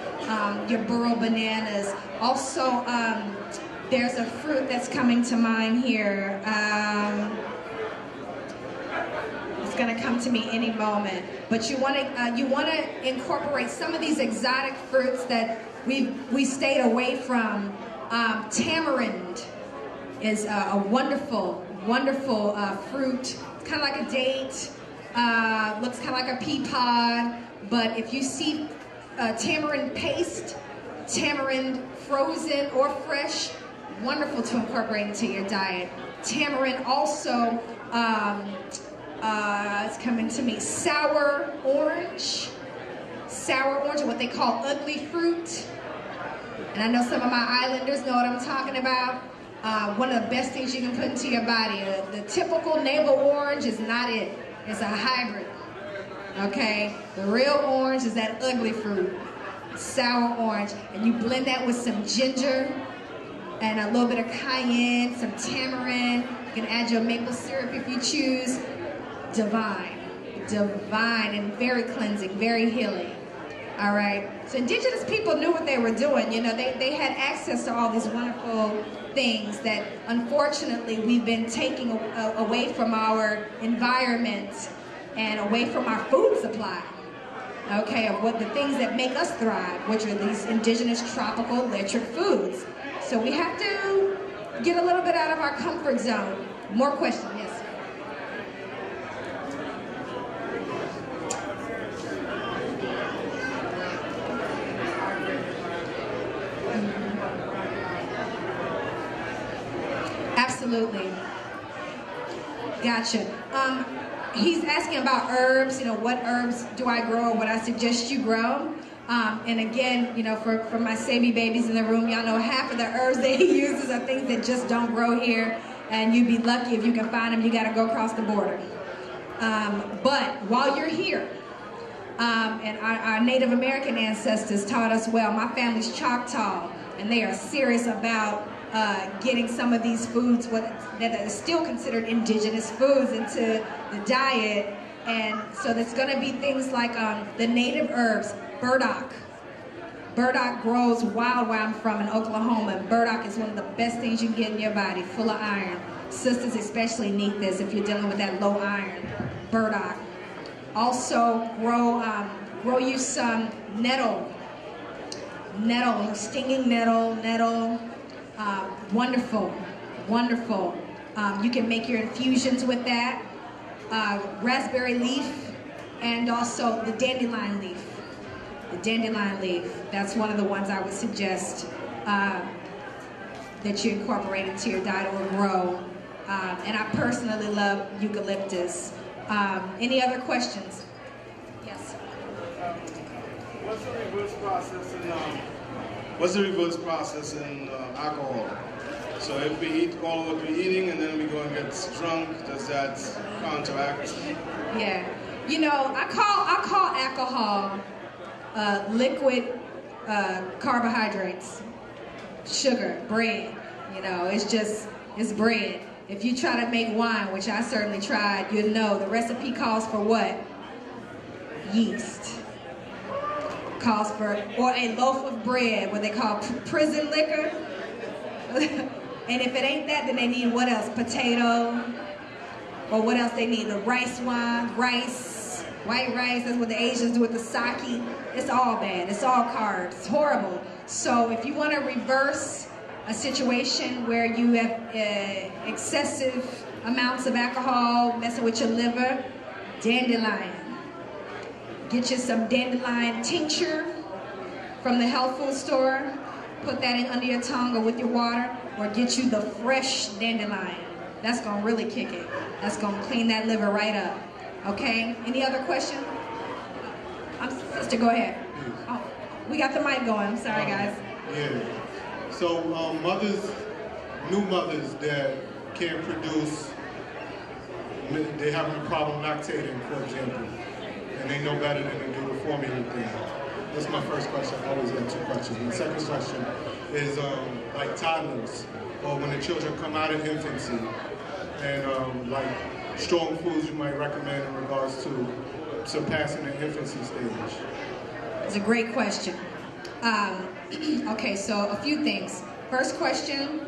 your burro bananas. Also, there's a fruit that's coming to mind here. It's gonna come to me any moment. But you wanna incorporate some of these exotic fruits that we stayed away from. Tamarind is a wonderful, wonderful fruit. It's kind of like a date, looks kind of like a pea pod, but if you see tamarind paste, tamarind frozen or fresh, wonderful to incorporate into your diet. Tamarind also, it's coming to me, sour orange, or what they call ugly fruit. And I know some of my islanders know what I'm talking about. One of the best things you can put into your body. The typical navel orange is not it. It's a hybrid. Okay? The real orange is that ugly fruit. Sour orange. And you blend that with some ginger and a little bit of cayenne, some tamarind. You can add your maple syrup if you choose. Divine. Divine and very cleansing, very healing. All right. So indigenous people knew what they were doing. You know, they had access to all these wonderful things that unfortunately we've been taking away from our environment and away from our food supply. Okay, of what the things that make us thrive, which are these indigenous tropical electric foods. So we have to get a little bit out of our comfort zone. More questions, yes. Absolutely. Gotcha. He's asking about herbs, you know, what herbs do I grow or what I suggest you grow. And again, you know, for my Sabi babies in the room, y'all know half of the herbs that he uses are things that just don't grow here. And you'd be lucky if you can find them. You got to go across the border. But while you're here, and our Native American ancestors taught us well, my family's Choctaw, and they are serious about getting some of these foods that are still considered indigenous foods into the diet. And so there's going to be things like the native herbs, burdock. Burdock grows wild where I'm from in Oklahoma. Burdock is one of the best things you can get in your body, full of iron. Sisters especially need this if you're dealing with that low iron. Burdock. Also grow you some nettle. Nettle, stinging nettle. Wonderful, wonderful. You can make your infusions with that. Raspberry leaf and also the dandelion leaf. The dandelion leaf, that's one of the ones I would suggest that you incorporate into your diet or grow. And I personally love eucalyptus. Any other questions? Yes. What's the reverse process in alcohol? So if we eat all of what we're eating and then we go and get drunk, does that counteract? Yeah. You know, I call alcohol liquid carbohydrates, sugar, bread. You know, it's bread. If you try to make wine, which I certainly tried, you'll know the recipe calls for what? Yeast. Calls for, or a loaf of bread, what they call prison liquor. And if it ain't that, then they need what else? Potato. Or what else they need? The rice wine, rice, white rice. That's what the Asians do with the sake. It's all bad. It's all carbs. It's horrible. So if you want to reverse a situation where you have excessive amounts of alcohol messing with your liver, dandelion. Get you some dandelion tincture from the health food store. Put that in under your tongue or with your water, or get you the fresh dandelion. That's gonna really kick it. That's gonna clean that liver right up. Okay? Any other question? Sister, go ahead. Oh, we got the mic going. I'm sorry, guys. Yeah. So new mothers that can't produce, they're having a problem lactating, for example, and they know better than to do the formula thing. That's my first question. I always have two questions. The second question is like toddlers, or when the children come out of infancy, and like strong foods you might recommend in regards to surpassing the infancy stage. It's a great question. Okay, so a few things. First question,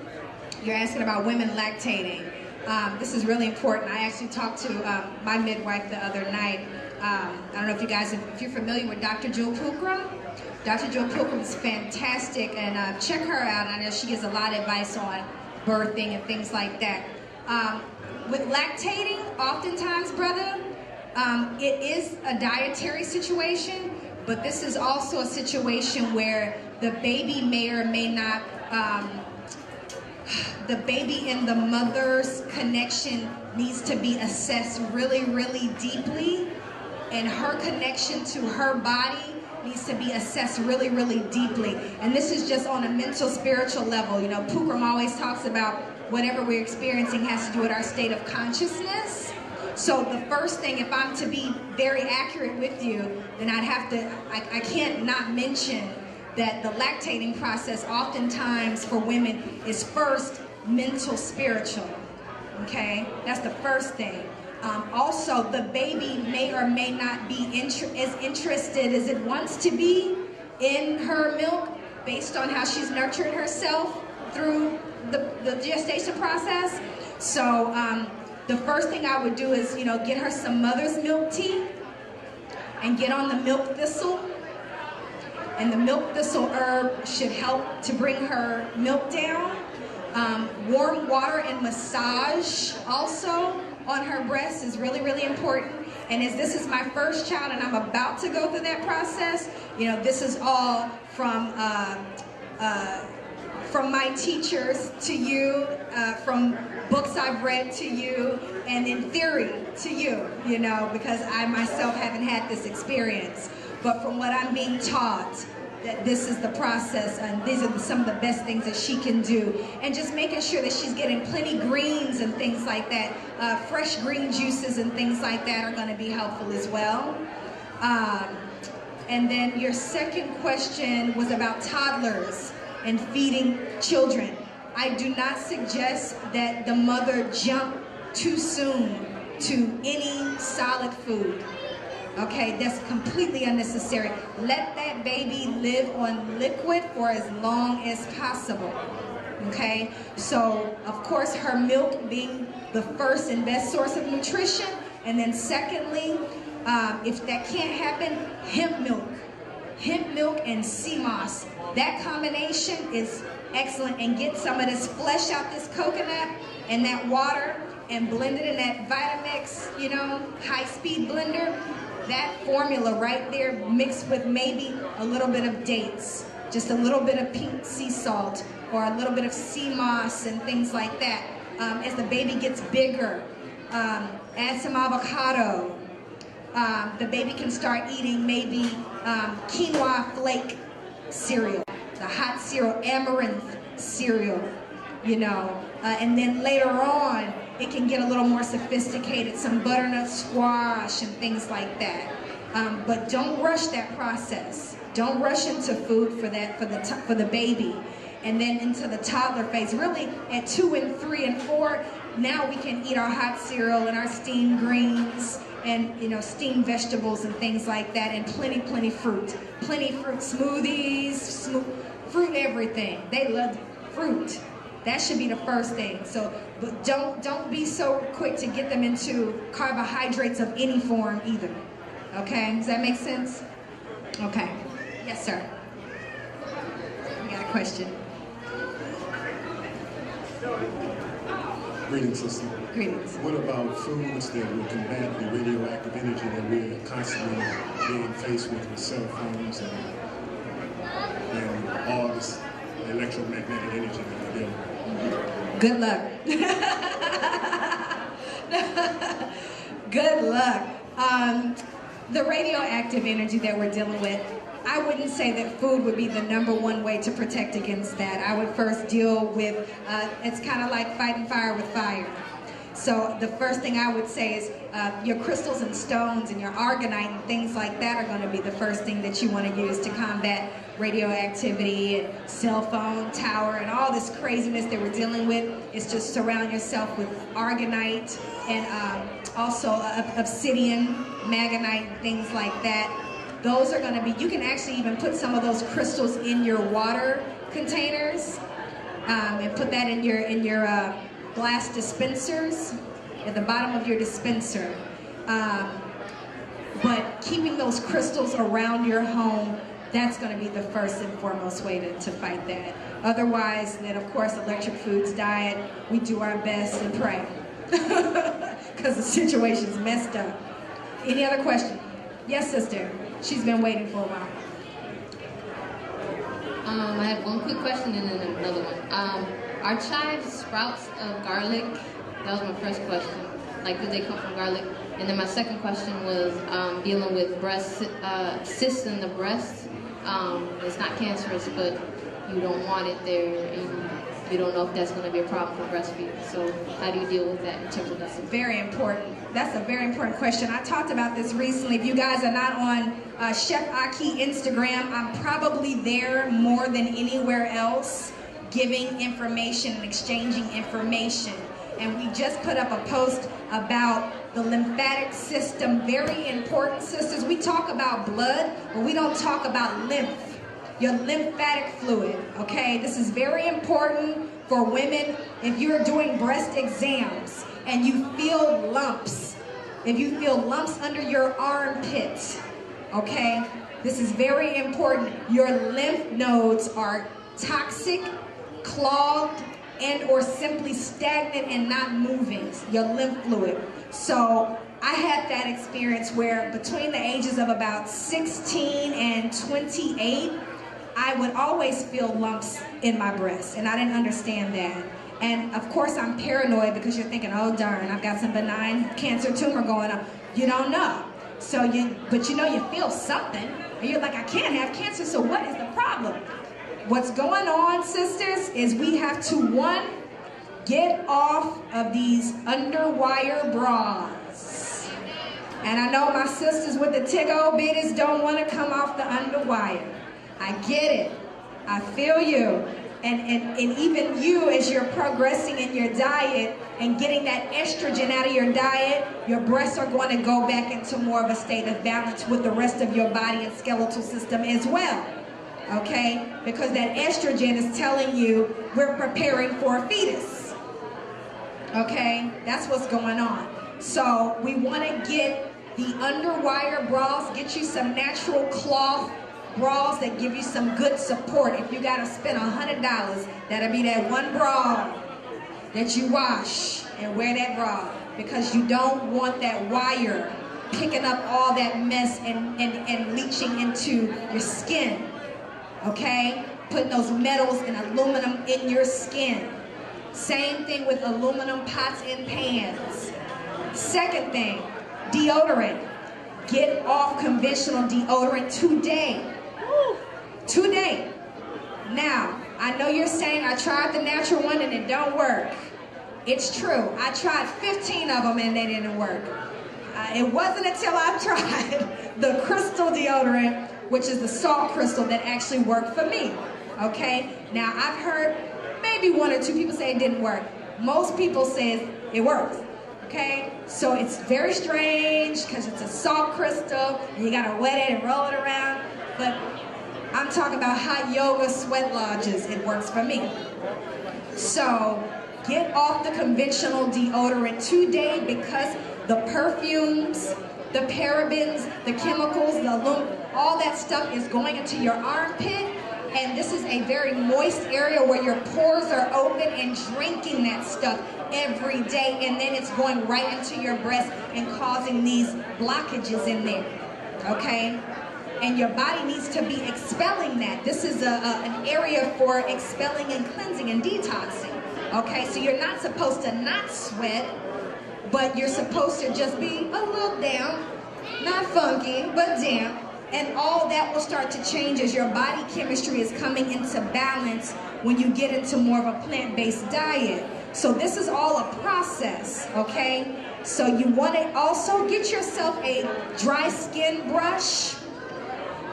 you're asking about women lactating. This is really important. I actually talked to my midwife the other night. I don't know if you guys, if you're familiar with Dr. Jewel Pookrum. Dr. Jewel Pookrum is fantastic, and check her out. I know she gives a lot of advice on birthing and things like that. With lactating, oftentimes, brother, it is a dietary situation, but this is also a situation where the baby may or may not, the baby and the mother's connection needs to be assessed really, really deeply. And her connection to her body needs to be assessed really, really deeply. And this is just on a mental, spiritual level. You know, Pukram always talks about whatever we're experiencing has to do with our state of consciousness. So the first thing, if I'm to be very accurate with you, then I'd have to, I can't not mention that the lactating process oftentimes for women is first mental, spiritual. Okay, that's the first thing. Also, the baby may or may not be as interested as it wants to be in her milk based on how she's nurtured herself through the gestation process. So the first thing I would do is, you know, get her some mother's milk tea and get on the milk thistle. And the milk thistle herb should help to bring her milk down. Warm water and massage also on her breast is really, really important. And as this is my first child and I'm about to go through that process, you know, this is all from my teachers to you, from books I've read to you, and in theory to you, you know, because I myself haven't had this experience. But from what I'm being taught, that this is the process, and these are some of the best things that she can do. And just making sure that she's getting plenty greens and things like that. Fresh green juices and things like that are going to be helpful as well. And then your second question was about toddlers and feeding children. I do not suggest that the mother jump too soon to any solid food. Okay, that's completely unnecessary. Let that baby live on liquid for as long as possible. Okay, so of course her milk being the first and best source of nutrition, and then secondly, if that can't happen, hemp milk and sea moss. That combination is excellent. And get some of this, flesh out this coconut and that water and blend it in that Vitamix, you know, high-speed blender. That formula right there mixed with maybe a little bit of dates, just a little bit of pink sea salt or a little bit of sea moss and things like that. As the baby gets bigger, add some avocado. The baby can start eating maybe quinoa flake cereal, the hot cereal, amaranth cereal, you know. And then later on, it can get a little more sophisticated, some butternut squash and things like that. But don't rush that process. Don't rush into food for that, for the baby. And then into the toddler phase. Really, at 2 and 3 and 4, now we can eat our hot cereal and our steamed greens and, you know, steamed vegetables and things like that, and plenty fruit. Plenty fruit smoothies, fruit everything. They love fruit. That should be the first thing. So, but don't be so quick to get them into carbohydrates of any form either. Okay, does that make sense? Okay, yes sir. We got a question. Greetings, sister. Greetings. What about foods that will combat the radioactive energy that we're constantly being faced with cell phones and all this electromagnetic energy that we're dealing with? Good luck. Good luck. The radioactive energy that we're dealing with, I wouldn't say that food would be the #1 way to protect against that. I would first deal with, it's kind of like fighting fire with fire. So the first thing I would say is your crystals and stones and your argonite and things like that are going to be the first thing that you want to use to combat radioactivity and cell phone tower and all this craziness that we're dealing with. Is just surround yourself with argonite and also obsidian, magnetite, things like that. Those are going to be, you can actually even put some of those crystals in your water containers and put that in your glass dispensers at the bottom of your dispenser. But keeping those crystals around your home, that's going to be the first and foremost way to fight that. Otherwise, then of course, electric foods diet, we do our best and pray. Because the situation's messed up. Any other question? Yes, sister. She's been waiting for a while. I have one quick question and then another one. Are chives sprouts of garlic? That was my first question. Like, do they come from garlic? And then my second question was dealing with breast cysts in the breast. It's not cancerous, but you don't want it there, and you don't know if that's going to be a problem for breastfeeding. So how do you deal with that in terms of that? Very important. That's a very important question. I talked about this recently. If you guys are not on Chef Ahki Instagram, I'm probably there more than anywhere else, giving information and exchanging information. And we just put up a post about the lymphatic system. Very important, sisters. We talk about blood, but we don't talk about lymph. Your lymphatic fluid, okay? This is very important for women. If you're doing breast exams and you feel lumps, if you feel lumps under your armpits, okay? This is very important. Your lymph nodes are toxic, clogged, and or simply stagnant and not moving, your lymph fluid. So I had that experience where between the ages of about 16 and 28, I would always feel lumps in my breast, and I didn't understand that. And of course I'm paranoid because you're thinking, oh darn, I've got some benign cancer tumor going on. You don't know. But you know you feel something, and you're like, I can't have cancer, so what is the problem? What's going on, sisters, is we have to, one, get off of these underwire bras. And I know my sisters with the tick-o bitties don't want to come off the underwire. I get it. I feel you. And even you, as you're progressing in your diet and getting that estrogen out of your diet, your breasts are going to go back into more of a state of balance with the rest of your body and skeletal system as well. Okay? Because that estrogen is telling you we're preparing for a fetus. Okay? That's what's going on. So we want to get the underwire bras, get you some natural cloth bras that give you some good support. If you got to spend $100, that'll be that one bra that you wash and wear that bra, because you don't want that wire picking up all that mess and leaching into your skin. Okay? Putting those metals and aluminum in your skin. Same thing with aluminum pots and pans. Second thing, deodorant. Get off conventional deodorant today. Today. Now, I know you're saying I tried the natural one and it don't work. It's true. I tried 15 of them and they didn't work. It wasn't until I tried the crystal deodorant, which is the salt crystal, that actually worked for me. Okay? Now, I've heard maybe one or two people say it didn't work. Most people say it works. Okay? So it's very strange because it's a salt crystal and you gotta wet it and roll it around. But I'm talking about hot yoga sweat lodges. It works for me. So get off the conventional deodorant today, because the perfumes, the parabens, the chemicals, the aluminum, all that stuff is going into your armpit. And this is a very moist area where your pores are open and drinking that stuff every day. And then it's going right into your breast and causing these blockages in there. Okay? And your body needs to be expelling that. This is an area for expelling and cleansing and detoxing. Okay, so you're not supposed to not sweat, but you're supposed to just be a little damp, not funky, but damp. And all that will start to change as your body chemistry is coming into balance when you get into more of a plant-based diet. So this is all a process, okay? So you want to also get yourself a dry skin brush.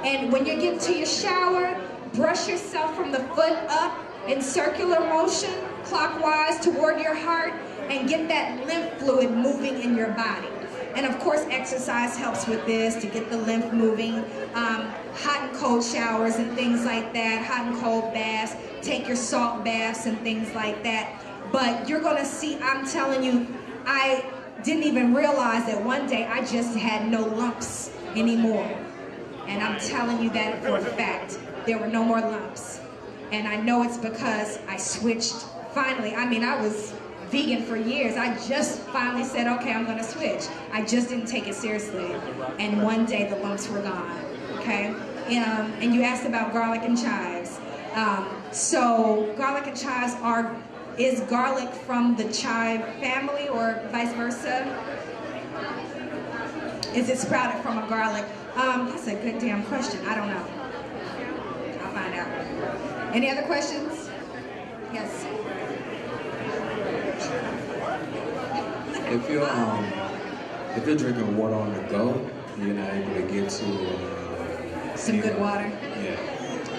And when you get to your shower, brush yourself from the foot up in circular motion, clockwise toward your heart, and get that lymph fluid moving in your body. And of course, exercise helps with this, to get the lymph moving. Hot and cold showers and things like that, hot and cold baths, take your salt baths and things like that. But you're gonna see, I'm telling you, I didn't even realize that one day I just had no lumps anymore. And I'm telling you that for a fact. There were no more lumps. And I know it's because I switched finally. I mean, I was vegan for years. I just finally said, okay, I'm gonna switch. I just didn't take it seriously. And one day the lumps were gone, okay? And you asked about garlic and chives. So garlic and chives is garlic from the chive family or vice versa? Is it sprouted from a garlic? That's a good damn question. I don't know. I'll find out. Any other questions? Yes. If you're drinking water on the go, you're not able to get to Some good water. Yeah.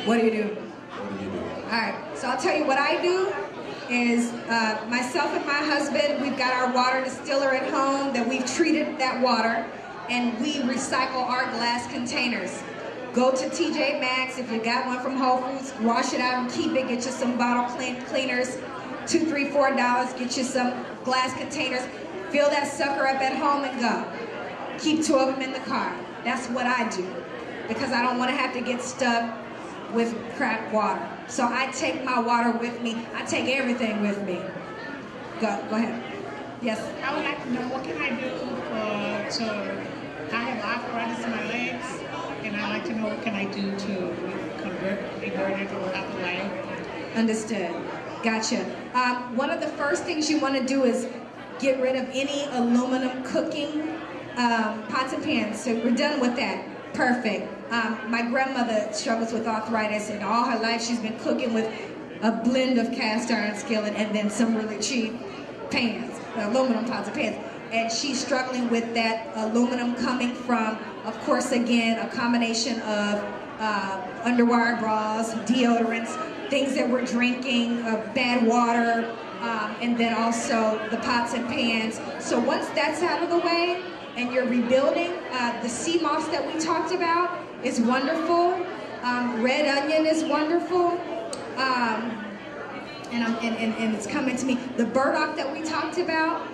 What do you do? What do you do? All right, so I'll tell you what I do is myself and my husband, we've got our water distiller at home that we've treated that water, and we recycle our glass containers. Go to TJ Maxx, if you got one from Whole Foods, wash it out and keep it, get you some bottle cleaners, $2, $3, $4, get you some glass containers, fill that sucker up at home and go. Keep 2 of them in the car. That's what I do, because I don't want to have to get stuck with crap water. So I take my water with me. I take everything with me. Go ahead. Yes? I would like to know, what can I do I have arthritis in my legs, and I'd like to know what can I do to revert it or out the way. Understood. Gotcha. One of the first things you want to do is get rid of any aluminum cooking pots and pans. So we're done with that. Perfect. My grandmother struggles with arthritis, and all her life she's been cooking with a blend of cast iron skillet and then some really cheap pans, aluminum pots and pans. And she's struggling with that aluminum coming from, of course, again, a combination of underwire bras, deodorants, things that we're drinking, bad water, and then also the pots and pans. So once that's out of the way and you're rebuilding, the sea moss that we talked about is wonderful. Red onion is wonderful. And it's coming to me. The burdock that we talked about,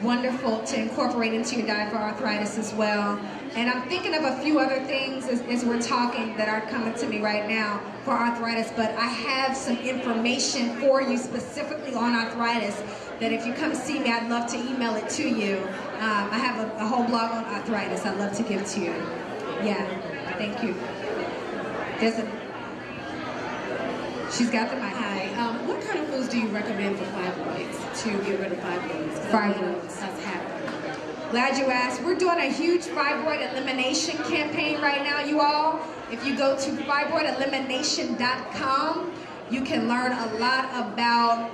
wonderful to incorporate into your diet for arthritis as well. And I'm thinking of a few other things as we're talking that are coming to me right now for arthritis, but I have some information for you specifically on arthritis that if you come see me, I'd love to email it to you. I have a whole blog on arthritis I'd love to give to you. Yeah, thank you. She's got the mic. Hi. What kind of foods do you recommend for fibroids to get rid of fibroids? Fibroids. That's happening. Glad you asked. We're doing a huge fibroid elimination campaign right now, you all. If you go to fibroidelimination.com, you can learn a lot about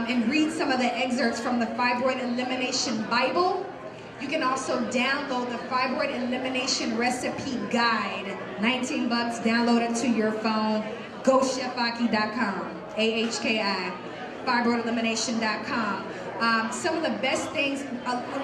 and read some of the excerpts from the Fibroid Elimination Bible. You can also download the Fibroid Elimination Recipe Guide. 19 bucks, download it to your phone. Go chefahki.com, AHKI, fibroidelimination.com. Some of the best things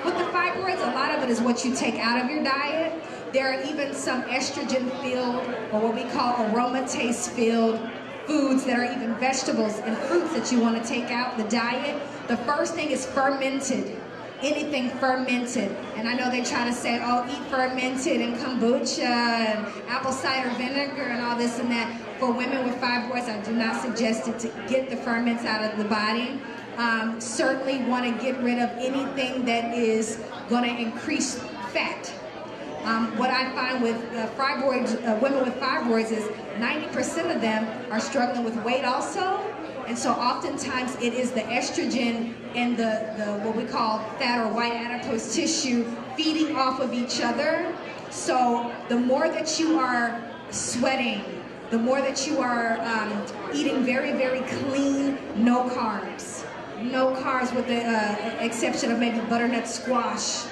with the fibroids, a lot of it is what you take out of your diet. There are even some estrogen-filled, or what we call aromatase-filled foods that are even vegetables and fruits that you want to take out the diet. The first thing is fermented. Anything fermented. And I know they try to say, oh, eat fermented and kombucha and apple cider vinegar and all this and that. For women with fibroids, I do not suggest it to get the ferments out of the body. Certainly want to get rid of anything that is going to increase fat. What I find with women with fibroids is 90% of them are struggling with weight also. And so oftentimes it is the estrogen and the what we call fat or white adipose tissue feeding off of each other. So the more that you are sweating, the more that you are eating very, very clean, no carbs. No carbs with the exception of maybe butternut squash.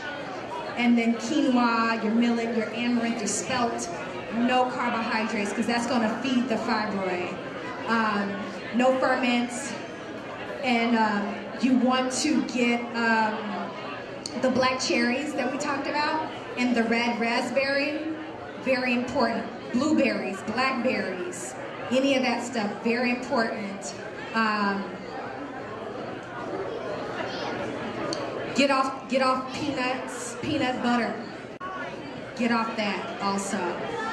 And then quinoa, your millet, your amaranth, your spelt. No carbohydrates, because that's going to feed the fibroid. No ferments. And you want to get the black cherries that we talked about and the red raspberry. Very important. Blueberries, blackberries, any of that stuff, very important. Get off peanuts, peanut butter. Get off that also.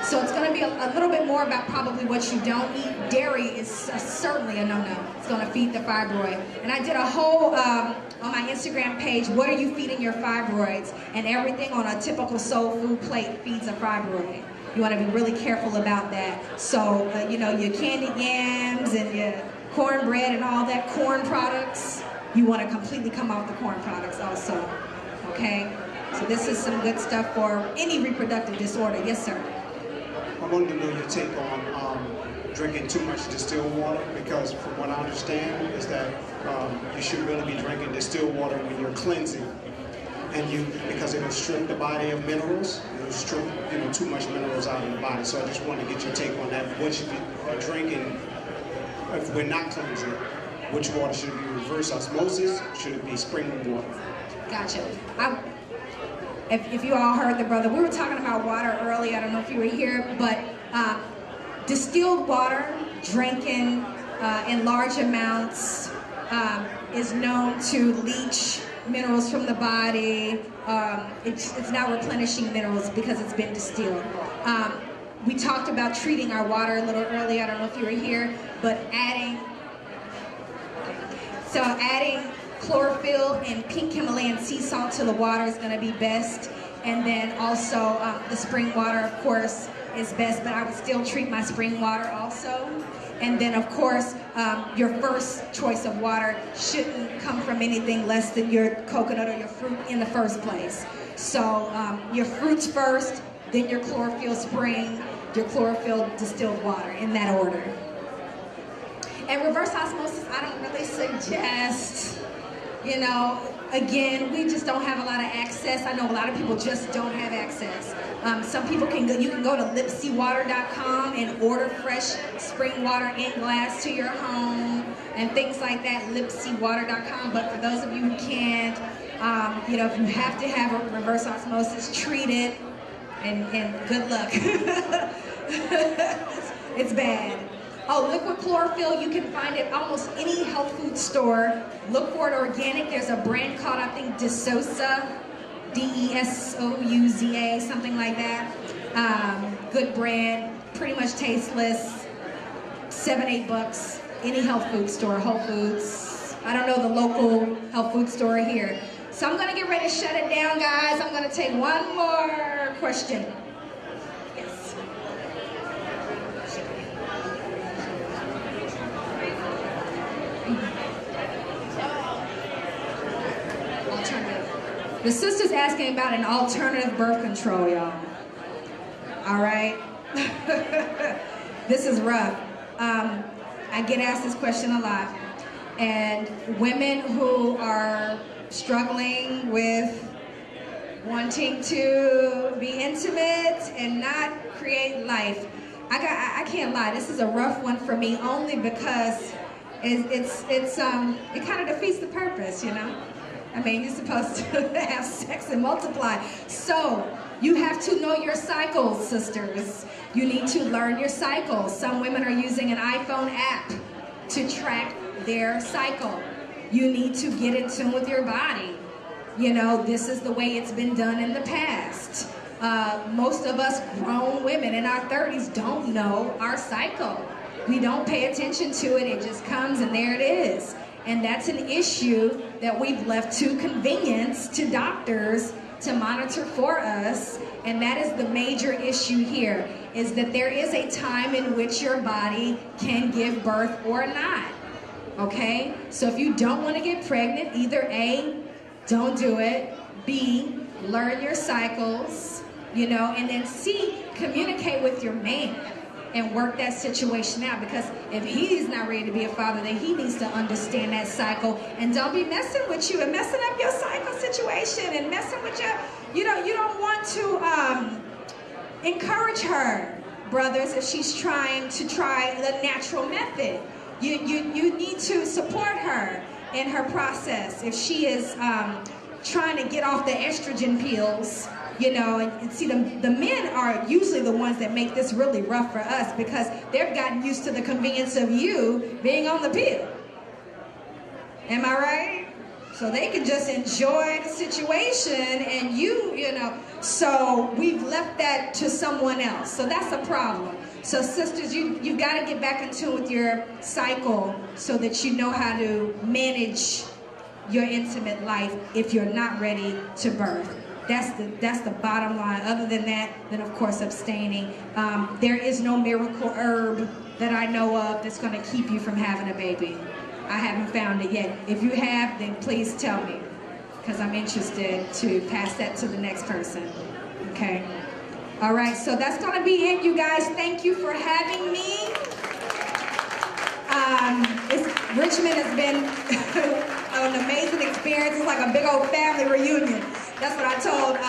So it's going to be a little bit more about probably what you don't eat. Dairy is certainly a no-no. It's going to feed the fibroid. And I did a whole, on my Instagram page, what are you feeding your fibroids? And everything on a typical soul food plate feeds a fibroid. You want to be really careful about that. So, you know, your candied yams and your cornbread and all that, corn products, you want to completely come off the corn products also, okay? So this is some good stuff for any reproductive disorder. Yes, sir. I wanted to know your take on drinking too much distilled water, because from what I understand is that you should really be drinking distilled water when you're cleansing, because it'll strip the body of minerals. It'll strip too much minerals out of the body. So I just wanted to get your take on that. What should we be drinking if we're not cleansing? Which water should it be? Reverse osmosis? Should it be spring water? Gotcha. If you all heard the brother, we were talking about water earlier. I don't know if you were here, but distilled water, drinking in large amounts, is known to leach minerals from the body. It's not replenishing minerals because it's been distilled. We talked about treating our water a little earlier. I don't know if you were here, but adding chlorophyll and pink Himalayan sea salt to the water is going to be best. And then also the spring water, of course, is best, but I would still treat my spring water also. And then, of course, your first choice of water shouldn't come from anything less than your coconut or your fruit in the first place. So your fruits first, then your chlorophyll spring, your chlorophyll distilled water, in that order. And reverse osmosis, I don't really suggest. Again, we just don't have a lot of access. I know a lot of people just don't have access. Some people you can go to lipsywater.com and order fresh spring water in glass to your home and things like that, lipsywater.com. But for those of you who can't, if you have to have a reverse osmosis, treat it, and good luck. It's bad. Oh, liquid chlorophyll, you can find it almost any health food store. Look for it organic. There's a brand called, I think, Desouza, Desouza, something like that. Good brand, pretty much tasteless, $7-8. Any health food store, Whole Foods. I don't know the local health food store here. So I'm gonna get ready to shut it down, guys. I'm gonna take one more question. Yes. The sister's asking about an alternative birth control, y'all. All right? This is rough. I get asked this question a lot. And women who are struggling with wanting to be intimate and not create life, I can't lie, this is a rough one for me, only because it kind of defeats the purpose, I mean, you're supposed to have sex and multiply. So, you have to know your cycles, sisters. You need to learn your cycles. Some women are using an iPhone app to track their cycle. You need to get in tune with your body. This is the way it's been done in the past. Most of us grown women in our 30s don't know our cycle. We don't pay attention to it. It just comes and there it is. And that's an issue that we've left to convenience, to doctors, to monitor for us. And that is the major issue here, is that there is a time in which your body can give birth or not. Okay? So if you don't want to get pregnant, either A, don't do it, B, learn your cycles, and then C, communicate with your man and work that situation out, because if he's not ready to be a father, then he needs to understand that cycle, and don't be messing with you and messing up your cycle situation and messing with your, you don't want to encourage her, brothers, if she's trying to try the natural method. You need to support her in her process. If she is trying to get off the estrogen pills, and see, the men are usually the ones that make this really rough for us, because they've gotten used to the convenience of you being on the pill. Am I right? So they can just enjoy the situation, and so we've left that to someone else. So that's a problem. So sisters, you've got to get back in tune with your cycle so that you know how to manage your intimate life if you're not ready to birth. That's the bottom line. Other than that, then of course abstaining. There is no miracle herb that I know of that's going to keep you from having a baby. I haven't found it yet. If you have, then please tell me. because I'm interested to pass that to the next person. Okay. All right, so that's going to be it, you guys. Thank you for having me. Richmond has been an amazing experience. It's like a big old family reunion. That's what I told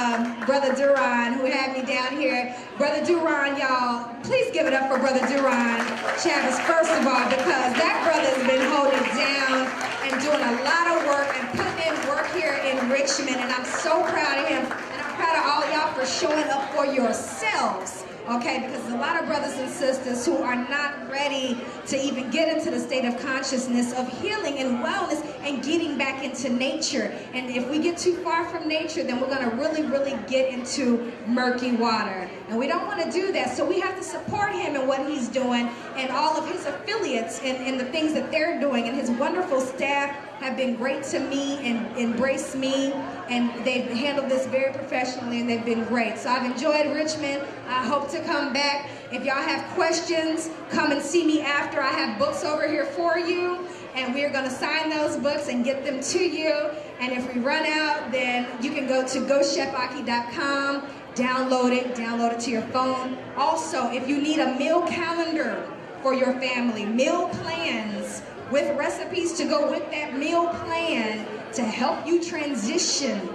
Brother Duran, who had me down here. Brother Duran, y'all, please give it up for Brother Duran Chavez, first of all, because that brother has been holding it down and doing a lot of work and putting in work here in Richmond, and I'm so proud of him. And I'm proud of all y'all for showing up for yourselves. Okay, because a lot of brothers and sisters who are not ready to even get into the state of consciousness of healing and wellness and getting back into nature. And if we get too far from nature, then we're going to really, really get into murky water. And we don't want to do that. So we have to support him in what he's doing and all of his affiliates and the things that they're doing. And his wonderful staff have been great to me and embraced me, and they've handled this very professionally, and they've been great. So I've enjoyed Richmond. I hope to come back. If y'all have questions, come and see me after. I have books over here for you, and we're going to sign those books and get them to you. And if we run out, then you can go to GoChefAhki.com, download it to your phone. Also, if you need a meal calendar for your family, meal plans with recipes to go with that meal plan to help you transition,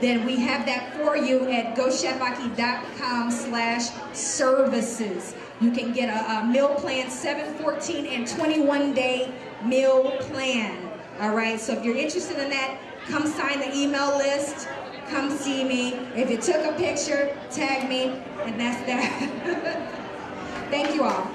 then we have that for you at GoChefAhki.com/services. You can get a meal plan, 7, 14, and 21-day meal plan. All right, so if you're interested in that, come sign the email list, come see me. If you took a picture, tag me, and that's that. Thank you all.